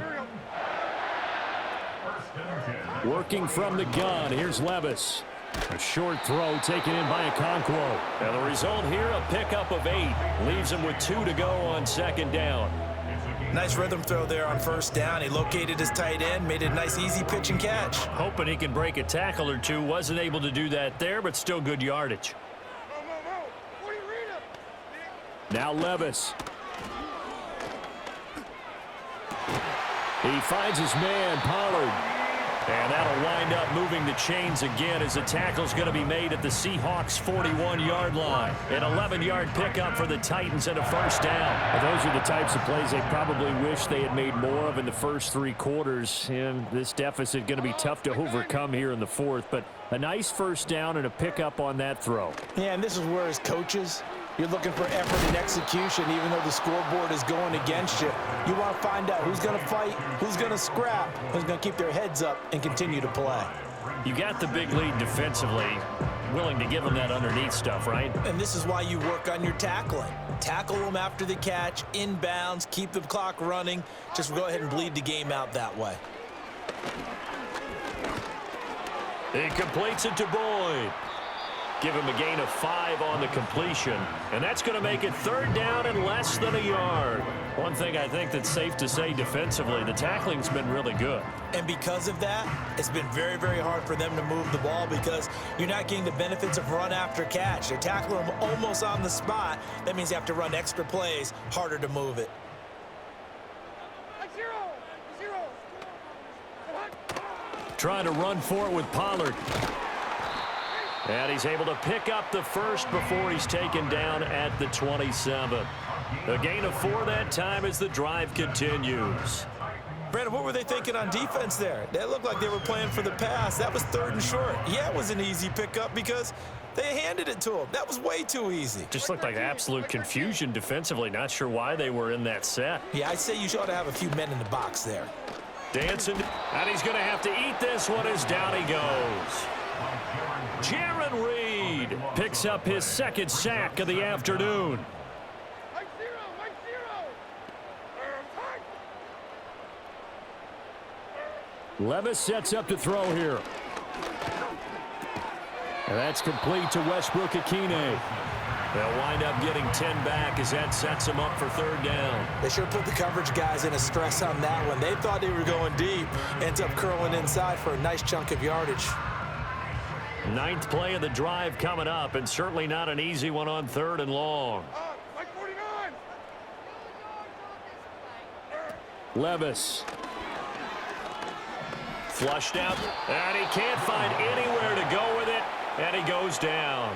First and 10. Working from the gun. Here's Levis. A short throw taken in by Okonkwo. And the result here, a pickup of 8. Leaves him with 2 to go on 2nd down. Nice rhythm throw there on 1st down. He located his tight end, made it a nice easy pitch and catch. Hoping he can break a tackle or two. Wasn't able to do that there, but still good yardage. Now Levis. He finds his man, Pollard. And that'll wind up moving the chains again as the tackle's going to be made at the Seahawks' 41-yard line. An 11-yard pickup for the Titans and a 1st down. Well, those are the types of plays they probably wish they had made more of in the first 3 quarters. And this deficit going to be tough to overcome here in the 4th. But a nice 1st down and a pickup on that throw. Yeah, and this is where as coaches, you're looking for effort and execution even though the scoreboard is going against you. You want to find out who's going to fight, who's going to scrap, who's going to keep their heads up and continue to play. You got the big lead defensively. Willing to give them that underneath stuff, right? And this is why you work on your tackling. Tackle them after the catch, inbounds, keep the clock running. Just go ahead and bleed the game out that way. He completes it to Boyd. Give him a gain of 5 on the completion. And that's going to make it 3rd down and less than a yard. One thing I think that's safe to say defensively, the tackling's been really good. And because of that, it's been very, very hard for them to move the ball because you're not getting the benefits of run after catch. They're tackling them almost on the spot. That means you have to run extra plays, harder to move it. Trying to run for it with Pollard. And he's able to pick up the first before he's taken down at the 27. A gain of 4 that time as the drive continues. Brandon, what were they thinking on defense there? They looked like they were playing for the pass. That was 3rd and short. Yeah, it was an easy pickup because they handed it to him. That was way too easy. Just looked like absolute confusion defensively. Not sure why they were in that set. Yeah, I'd say you ought to have a few men in the box there. Dancing, and he's going to have to eat this one as down he goes. Jaron Reed picks up his 2nd sack of the afternoon. Levis sets up to throw here. And that's complete to Westbrook Akine. They'll wind up getting 10 back as that sets them up for 3rd down. They sure put the coverage guys in a stress on that one. They thought they were going deep. Ends up curling inside for a nice chunk of yardage. 9th play of the drive coming up, and certainly not an easy one on 3rd and long. Levis. Flushed out, and he can't find anywhere to go with it, and he goes down.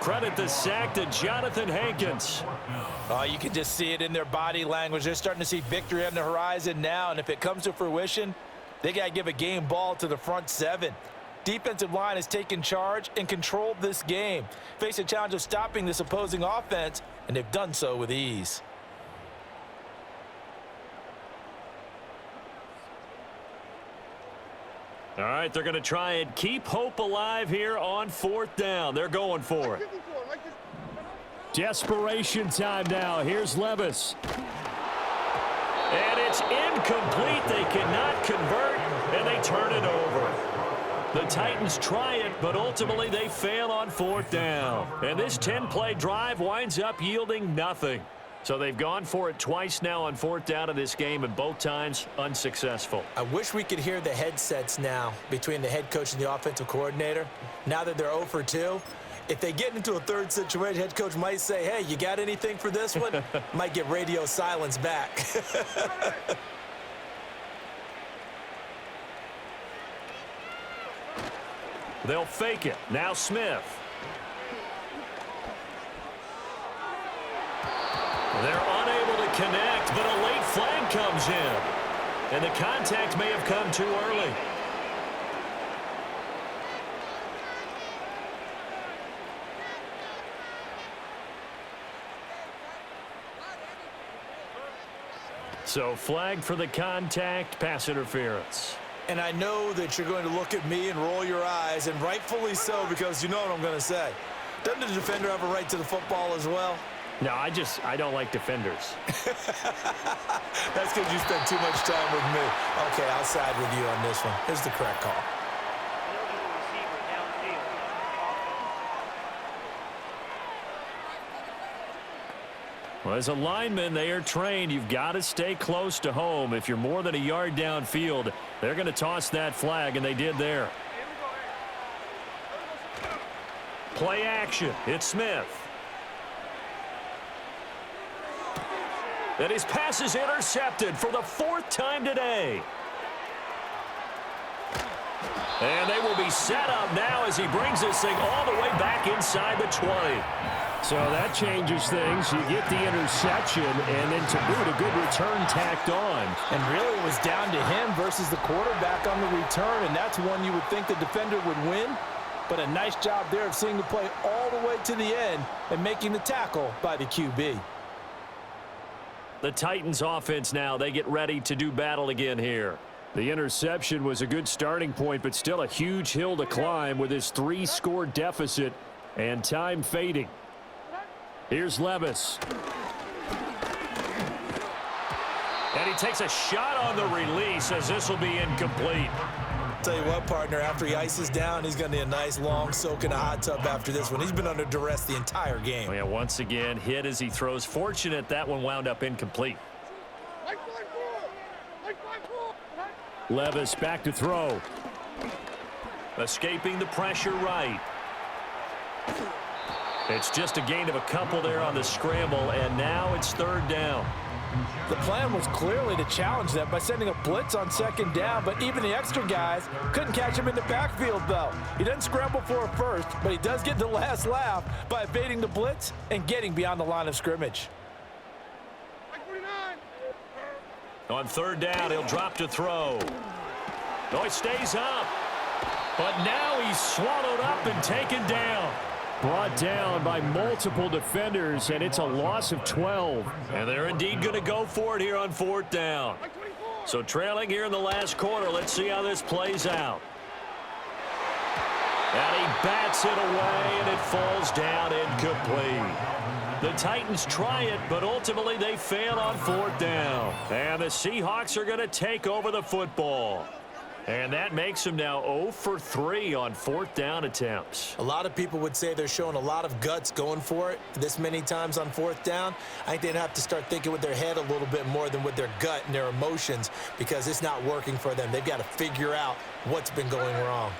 Credit the sack to Jonathan Hankins. Oh, you can just see it in their body language. They're starting to see victory on the horizon now, and if it comes to fruition, they got to give a game ball to the front seven. Defensive line has taken charge and controlled this game. Face a challenge of stopping this opposing offense, and they've done so with ease. All right, they're going to try and keep hope alive here on 4th down. They're going for it. Desperation time now. Here's Levis. And it's incomplete. They cannot convert, and they turn it over. The Titans try it, but ultimately they fail on 4th down. And this 10-play drive winds up yielding nothing. So they've gone for it twice now on 4th down in this game, and both times unsuccessful. I wish we could hear the headsets now between the head coach and the offensive coordinator. Now that they're 0 for 2, if they get into a third situation, head coach might say, hey, you got anything for this one? Might get radio silence back. They'll fake it. Now Smith. They're unable to connect, but a late flag comes in. And the contact may have come too early. So flag for the contact, pass interference. And I know that you're going to look at me and roll your eyes, and rightfully so, because you know what I'm going to say. Doesn't the defender have a right to the football as well? No, I don't like defenders. That's because you spent too much time with me. Okay, I'll side with you on this one. Here's the correct call. Well, as a lineman, they are trained. You've got to stay close to home. If you're more than a yard downfield, they're going to toss that flag, and they did there. Play action. It's Smith. And his pass is intercepted for the 4th time today. And they will be set up now as he brings this thing all the way back inside the 20. So that changes things. You get the interception, and then to boot, a good return tacked on. And really, it was down to him versus the quarterback on the return, and that's one you would think the defender would win. But a nice job there of seeing the play all the way to the end and making the tackle by the QB. The Titans offense now, they get ready to do battle again here. The interception was a good starting point, but still a huge hill to climb with his 3-score deficit and time fading. Here's Levis. And he takes a shot on the release as this will be incomplete. Tell you what, partner, after he ices down, he's going to need a nice long soak in a hot tub after this one. He's been under duress the entire game. Oh, yeah, once again, hit as he throws. Fortunate that one wound up incomplete. Levis back to throw. Escaping the pressure right. It's just a gain of a couple there on the scramble, and now it's 3rd down. The plan was clearly to challenge them by sending a blitz on 2nd down, but even the extra guys couldn't catch him in the backfield, though. He doesn't scramble for it first, but he does get the last laugh by evading the blitz and getting beyond the line of scrimmage. On 3rd down, he'll drop to throw. Oh, he stays up. But now he's swallowed up and taken down. Brought down by multiple defenders, and it's a loss of 12. And they're indeed going to go for it here on 4th down. So trailing here in the last quarter, let's see how this plays out. And he bats it away, and it falls down incomplete. The Titans try it, but ultimately they fail on 4th down. And the Seahawks are going to take over the football. And that makes them now 0 for 3 on 4th down attempts. A lot of people would say they're showing a lot of guts going for it this many times on 4th down. I think they'd have to start thinking with their head a little bit more than with their gut and their emotions, because it's not working for them. They've got to figure out what's been going wrong.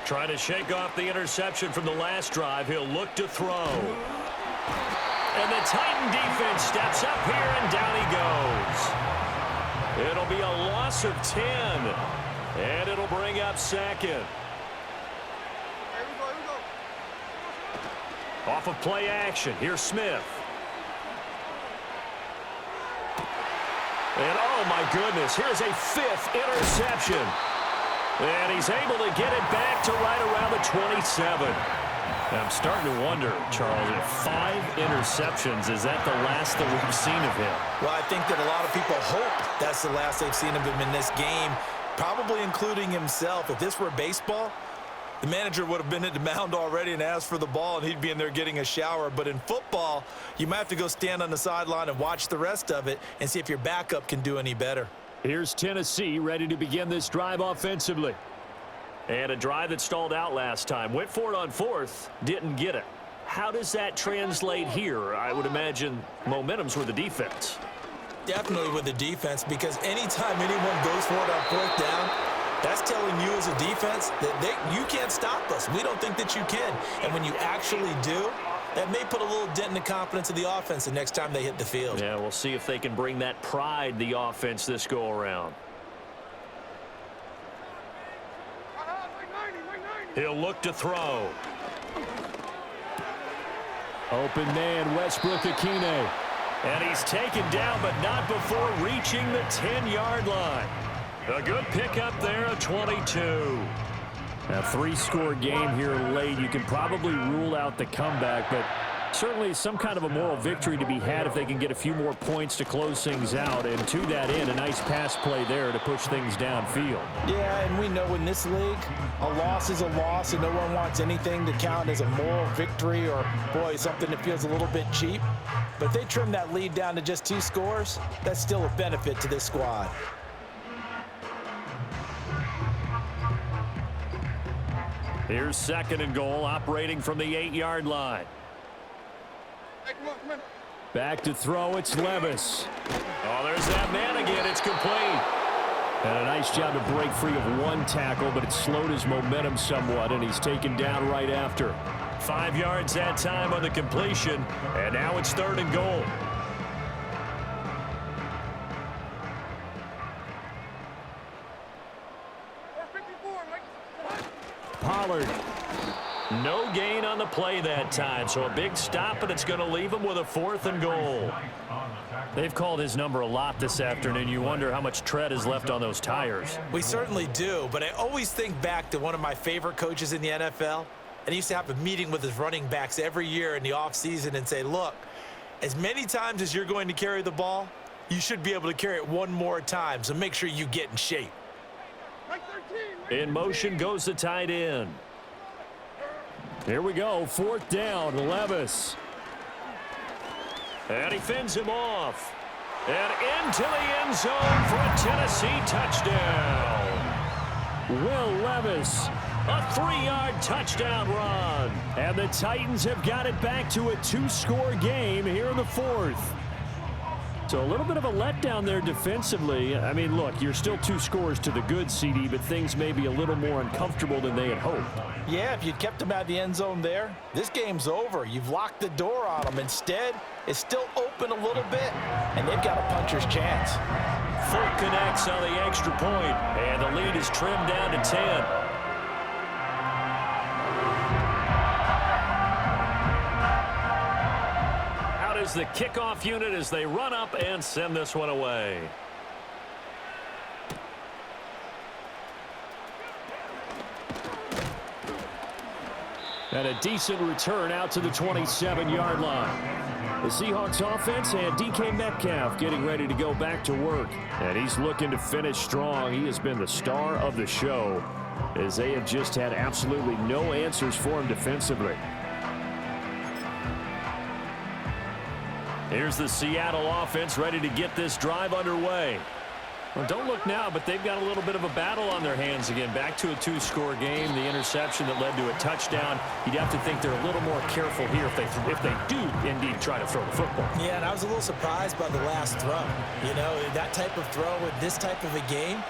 Trying to shake off the interception from the last drive. He'll look to throw. And the Titan defense steps up here, and down he goes. It'll be a loss of 10. And it'll bring up second. Off of play action. Here's Smith. And oh my goodness, here's a 5th interception. And he's able to get it back to right around the 27. I'm starting to wonder, Charles, if 5 interceptions, is that the last that we've seen of him? Well, I think that a lot of people hope that's the last they've seen of him in this game, probably including himself. If this were baseball, the manager would have been at the mound already and asked for the ball, and he'd be in there getting a shower. But in football, you might have to go stand on the sideline and watch the rest of it and see if your backup can do any better. Here's Tennessee ready to begin this drive offensively. And a drive that stalled out last time. Went for it on 4th, didn't get it. How does that translate here? I would imagine momentum's with the defense. Definitely with the defense, because anytime anyone goes for it on 4th down, that's telling you as a defense that you can't stop us. We don't think that you can. And when you actually do, that may put a little dent in the confidence of the offense the next time they hit the field. Yeah, we'll see if they can bring that pride, the offense, this go-around. He'll look to throw. Open man, Westbrook-Akine. And he's taken down, but not before reaching the 10-yard line. A good pickup there, a 22. A 3-score game here late. You can probably rule out the comeback, but certainly some kind of a moral victory to be had if they can get a few more points to close things out. And to that end, a nice pass play there to push things downfield. Yeah, and we know in this league, a loss is a loss, and no one wants anything to count as a moral victory or, boy, something that feels a little bit cheap. But if they trim that lead down to just 2 scores, that's still a benefit to this squad. Here's 2nd and goal, operating from the 8-yard line. Back to throw, it's Levis. Oh, there's that man again. It's complete. And a nice job to break free of 1 tackle, but it slowed his momentum somewhat, and he's taken down right after. 5 yards that time on the completion, and now it's 3rd and goal. Pollard. No gain on the play that time, so a big stop, and it's going to leave him with a 4th and goal. They've called his number a lot this afternoon. You wonder how much tread is left on those tires. We certainly do, but I always think back to one of my favorite coaches in the NFL, and he used to have a meeting with his running backs every year in the offseason and say, look, as many times as you're going to carry the ball, you should be able to carry it 1 more time, so make sure you get in shape. In motion goes the tight end. Here we go, 4th down, Levis. And he fends him off. And into the end zone for a Tennessee touchdown. Will Levis, a 3-yard touchdown run. and the Titans have got it back to a 2-score game here in the 4th. So a little bit of a letdown there defensively. I mean, look, you're still 2 scores to the good, CD, but things may be a little more uncomfortable than they had hoped. Yeah, if you'd kept them out of the end zone there, this game's over. You've locked the door on them. Instead, it's still open a little bit, and they've got a puncher's chance. Full connects on the extra point, and the lead is trimmed down to 10. Is the kickoff unit as they run up and send this one away. And a decent return out to the 27-yard line. The Seahawks offense and DK Metcalf getting ready to go back to work. And he's looking to finish strong. He has been the star of the show as they have just had absolutely no answers for him defensively. Here's the Seattle offense ready to get this drive underway. Well, don't look now, but they've got a little bit of a battle on their hands again. Back to a 2-score game. The interception that led to a touchdown. You'd have to think they're a little more careful here if they do indeed try to throw the football. Yeah, and I was a little surprised by the last throw. You know, that type of throw in this type of a game,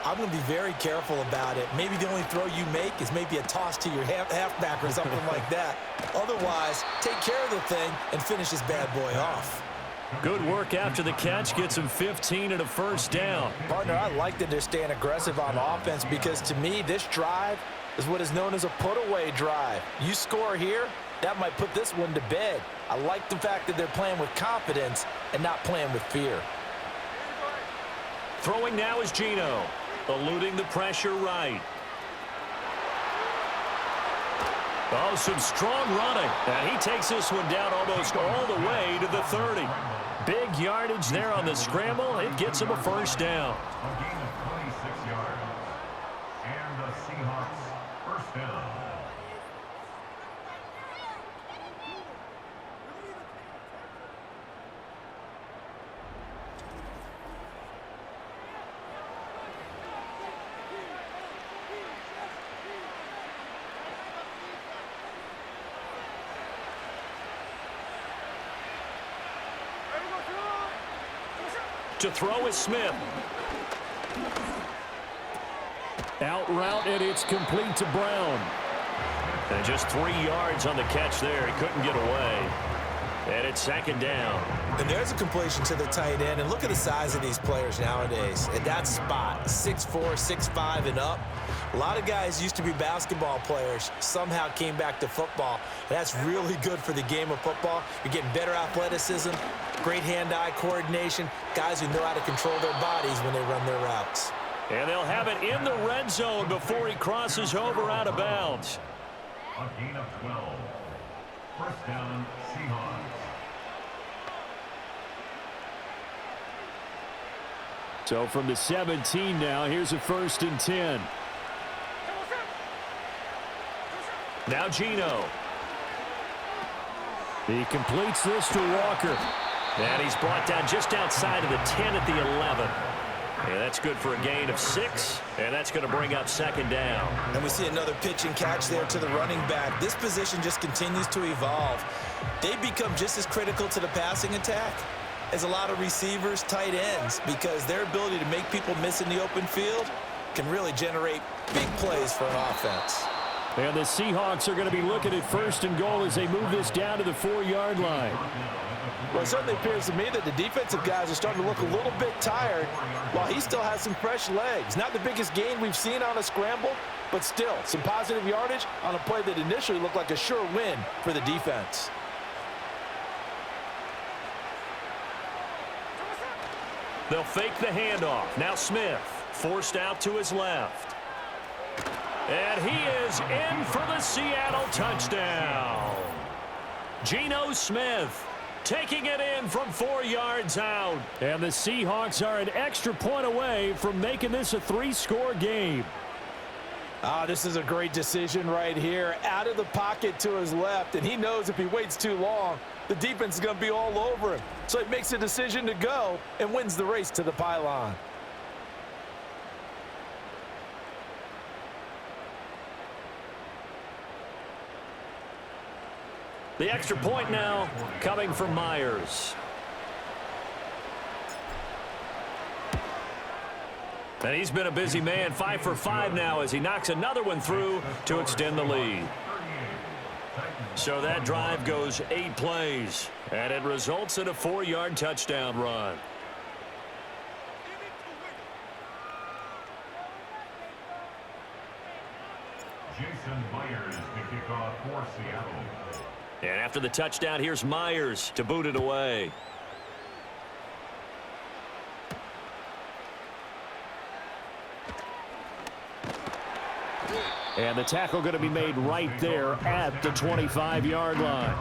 I'm going to be very careful about it. Maybe the only throw you make is maybe a toss to your halfback or something like that. Otherwise, take care of the thing and finish this bad boy off. Good work after the catch. Gets him 15 and a first down. Partner, I like that they're staying aggressive on offense because to me, this drive is what is known as a put-away drive. You score here, that might put this one to bed. I like the fact that they're playing with confidence and not playing with fear. Throwing now is Geno, eluding the pressure right. Oh, some strong running. And he takes this one down almost all the way to the 30. Big yardage there on the scramble. It gets him a first down. A gain of 26 yards. And the Seahawks first down. To throw is Smith. Out route, and it's complete to Brown. And just 3 yards on the catch there. He couldn't get away. And it's second down. And there's a completion to the tight end. And look at the size of these players nowadays. At that spot, 6'4", 6'5", and up. A lot of guys used to be basketball players, somehow came back to football. And that's really good for the game of football. You're getting better athleticism, great hand-eye coordination, guys who know how to control their bodies when they run their routes. And they'll have it in the red zone before he crosses over out of bounds. A gain of 12. First down, Seahawks. So from the 17 now, here's a 1st and 10. Now Geno. He completes this to Walker. And he's brought down just outside of the 10 at the 11. And that's good for a gain of 6. And that's going to bring up second down. And we see another pitch and catch there to the running back. This position just continues to evolve. They become just as critical to the passing attack as a lot of receivers, tight ends, because their ability to make people miss in the open field can really generate big plays for an offense. And the Seahawks are going to be looking at 1st and goal as they move this down to the 4-yard line. Well, it certainly appears to me that the defensive guys are starting to look a little bit tired while he still has some fresh legs. Not the biggest gain we've seen on a scramble, but still some positive yardage on a play that initially looked like a sure win for the defense. They'll fake the handoff. Now Smith forced out to his left. And he is in for the Seattle touchdown. Geno Smith taking it in from 4 yards out. And the Seahawks are an extra point away from making this a 3-score game. This is a great decision right here. Out of the pocket to his left, and he knows if he waits too long, the defense is going to be all over him. So he makes a decision to go and wins the race to the pylon. The extra point now coming from Myers. And he's been a busy man, 5 for 5 now as he knocks another one through to extend the lead. So that drive goes 8 plays, and it results in a 4-yard touchdown run. Jason Myers to kick off for Seattle. And after the touchdown, here's Myers to boot it away. And the tackle going to be made right there at the 25-yard line.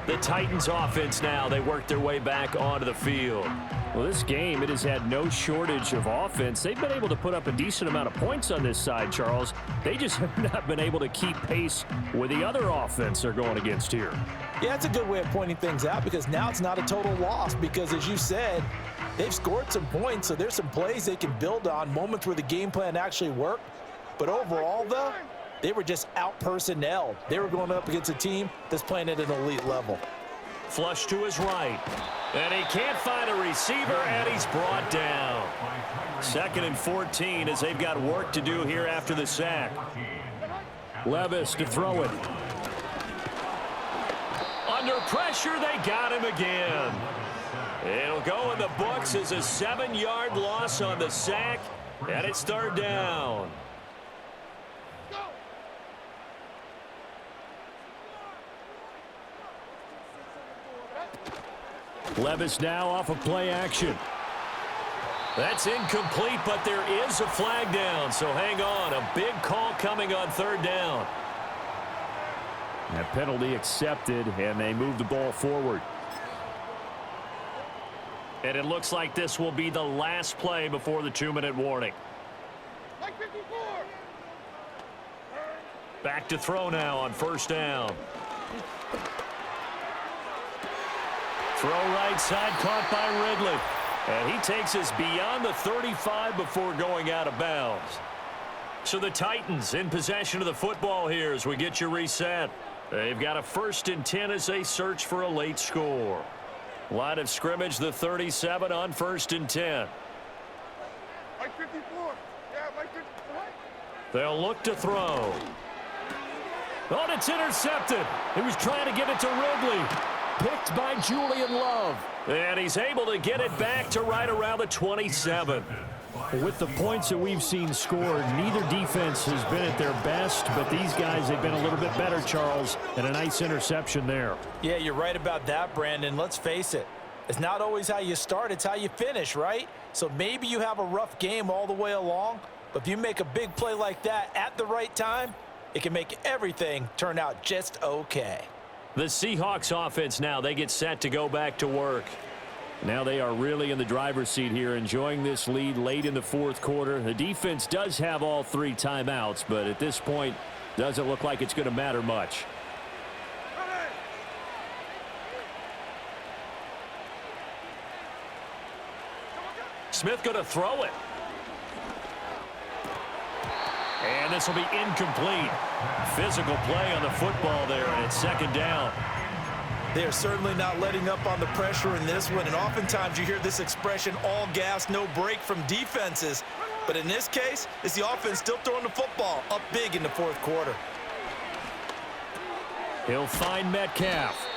The Titans offense now, they work their way back onto the field. Well, this game, it has had no shortage of offense. They've been able to put up a decent amount of points on this side, Charles. They just have not been able to keep pace with the other offense they're going against here. Yeah, that's a good way of pointing things out because now it's not a total loss because, as you said, they've scored some points, so there's some plays they can build on, moments where the game plan actually worked. But overall, though, they were just out-personnelled. They were going up against a team that's playing at an elite level. Flush to his right. And he can't find a receiver, and he's brought down. 2nd and 14 as they've got work to do here after the sack. Levis to throw it. Under pressure, they got him again. It'll go in the books as a 7-yard loss on the sack, and it's third down. Levis now off of play action. That's incomplete, but there is a flag down, so hang on. A big call coming on third down. That penalty accepted, and they move the ball forward. And it looks like this will be the last play before the 2-minute warning. Back to throw now on first down. Throw right side, caught by Ridley. And he takes us beyond the 35 before going out of bounds. So the Titans in possession of the football here as we get you reset. They've got a 1st and 10 as they search for a late score. Line of scrimmage, the 37 on 1st and 10. Mike 54. Yeah, Mike 54. They'll look to throw. Oh, it's intercepted. He was trying to give it to Ridley. Picked by Julian Love. And he's able to get it back to right around the 27. With the points that we've seen scored, neither defense has been at their best, but these guys have been a little bit better, Charles, and a nice interception there. Yeah, you're right about that, Brandon. Let's face it. It's not always how you start, it's how you finish, right? So maybe you have a rough game all the way along, but if you make a big play like that at the right time, it can make everything turn out just okay. The Seahawks offense now, they get set to go back to work. Now they are really in the driver's seat here, enjoying this lead late in the 4th quarter. The defense does have all 3 timeouts, but at this point, doesn't look like it's going to matter much. Smith going to throw it. And this will be incomplete. Physical play on the football there, and it's 2nd down. They're certainly not letting up on the pressure in this one, and oftentimes you hear this expression, all gas, no break from defenses. But in this case, it's the offense still throwing the football up big in the 4th quarter. He'll find Metcalf.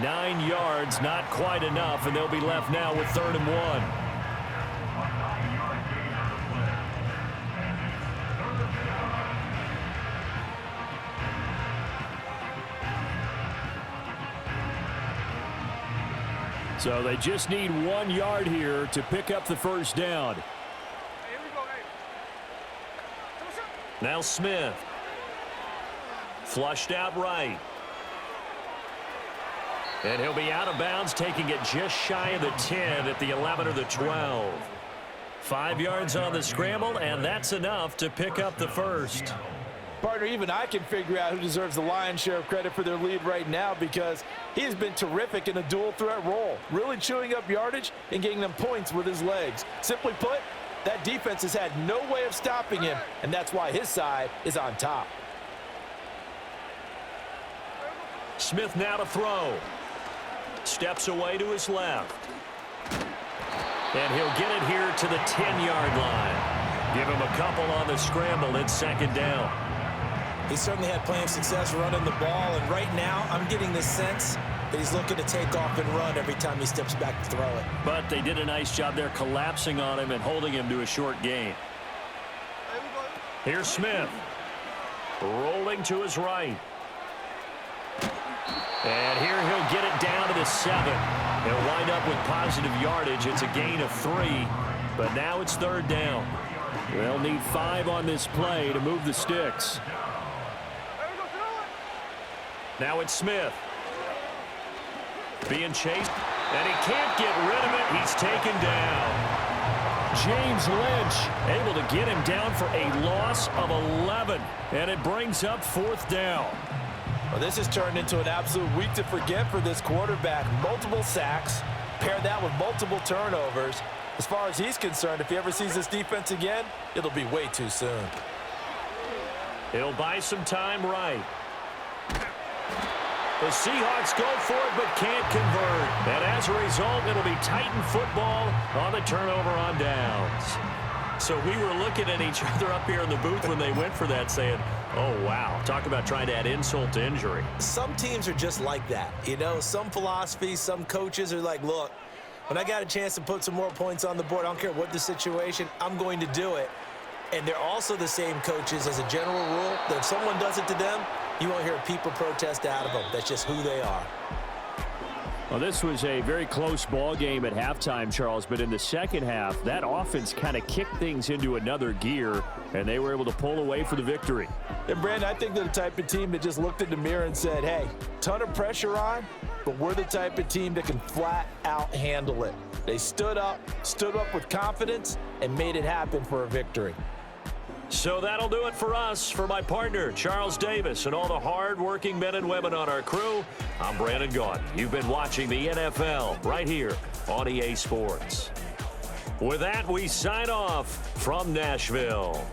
9 yards, not quite enough, and they'll be left now with 3rd and 1. So they just need 1 yard here to pick up the 1st down. Now Smith. Flushed out right. And he'll be out of bounds, taking it just shy of the 10 at the 11 or the 12. 5 yards on the scramble, and that's enough to pick up the 1st. Partner, even I can figure out who deserves the lion's share of credit for their lead right now, because he has been terrific in a dual threat role, really chewing up yardage and getting them points with his legs. Simply put, that defense has had no way of stopping him, and that's why his side is on top. Smith now to throw. Steps away to his left. And he'll get it here to the 10-yard line. Give him a couple on the scramble. It's 2nd down. He certainly had plenty of success running the ball, and right now I'm getting the sense that he's looking to take off and run every time he steps back to throw it. But they did a nice job there collapsing on him and holding him to a short gain. Here's Smith. Rolling to his right. And here he'll get it down to the 7. He'll wind up with positive yardage. It's a gain of 3, but now it's 3rd down. They'll need 5 on this play to move the sticks. Now it's Smith. Being chased, and he can't get rid of it. He's taken down. James Lynch able to get him down for a loss of 11, and it brings up 4th down. Well, this has turned into an absolute week to forget for this quarterback. Multiple sacks, pair that with multiple turnovers. As far as he's concerned, if he ever sees this defense again, it'll be way too soon. He'll buy some time right. The Seahawks go for it but can't convert. And as a result, it'll be Titan football on the turnover on downs. So we were looking at each other up here in the booth when they went for that saying, oh, wow, talk about trying to add insult to injury. Some teams are just like that. You know, some philosophies, some coaches are like, look, when I got a chance to put some more points on the board, I don't care what the situation, I'm going to do it. And they're also the same coaches as a general rule that if someone does it to them, you won't hear a people protest out of them. That's just who they are. Well, this was a very close ball game at halftime, Charles, but in the second half, that offense kind of kicked things into another gear, and they were able to pull away for the victory. And, Brandon, I think they're the type of team that just looked in the mirror and said, hey, ton of pressure on, but we're the type of team that can flat out handle it. They stood up with confidence, and made it happen for a victory. So that'll do it for us. For my partner, Charles Davis, and all the hard-working men and women on our crew, I'm Brandon Gaudin. You've been watching the NFL right here on EA Sports. With that, we sign off from Nashville.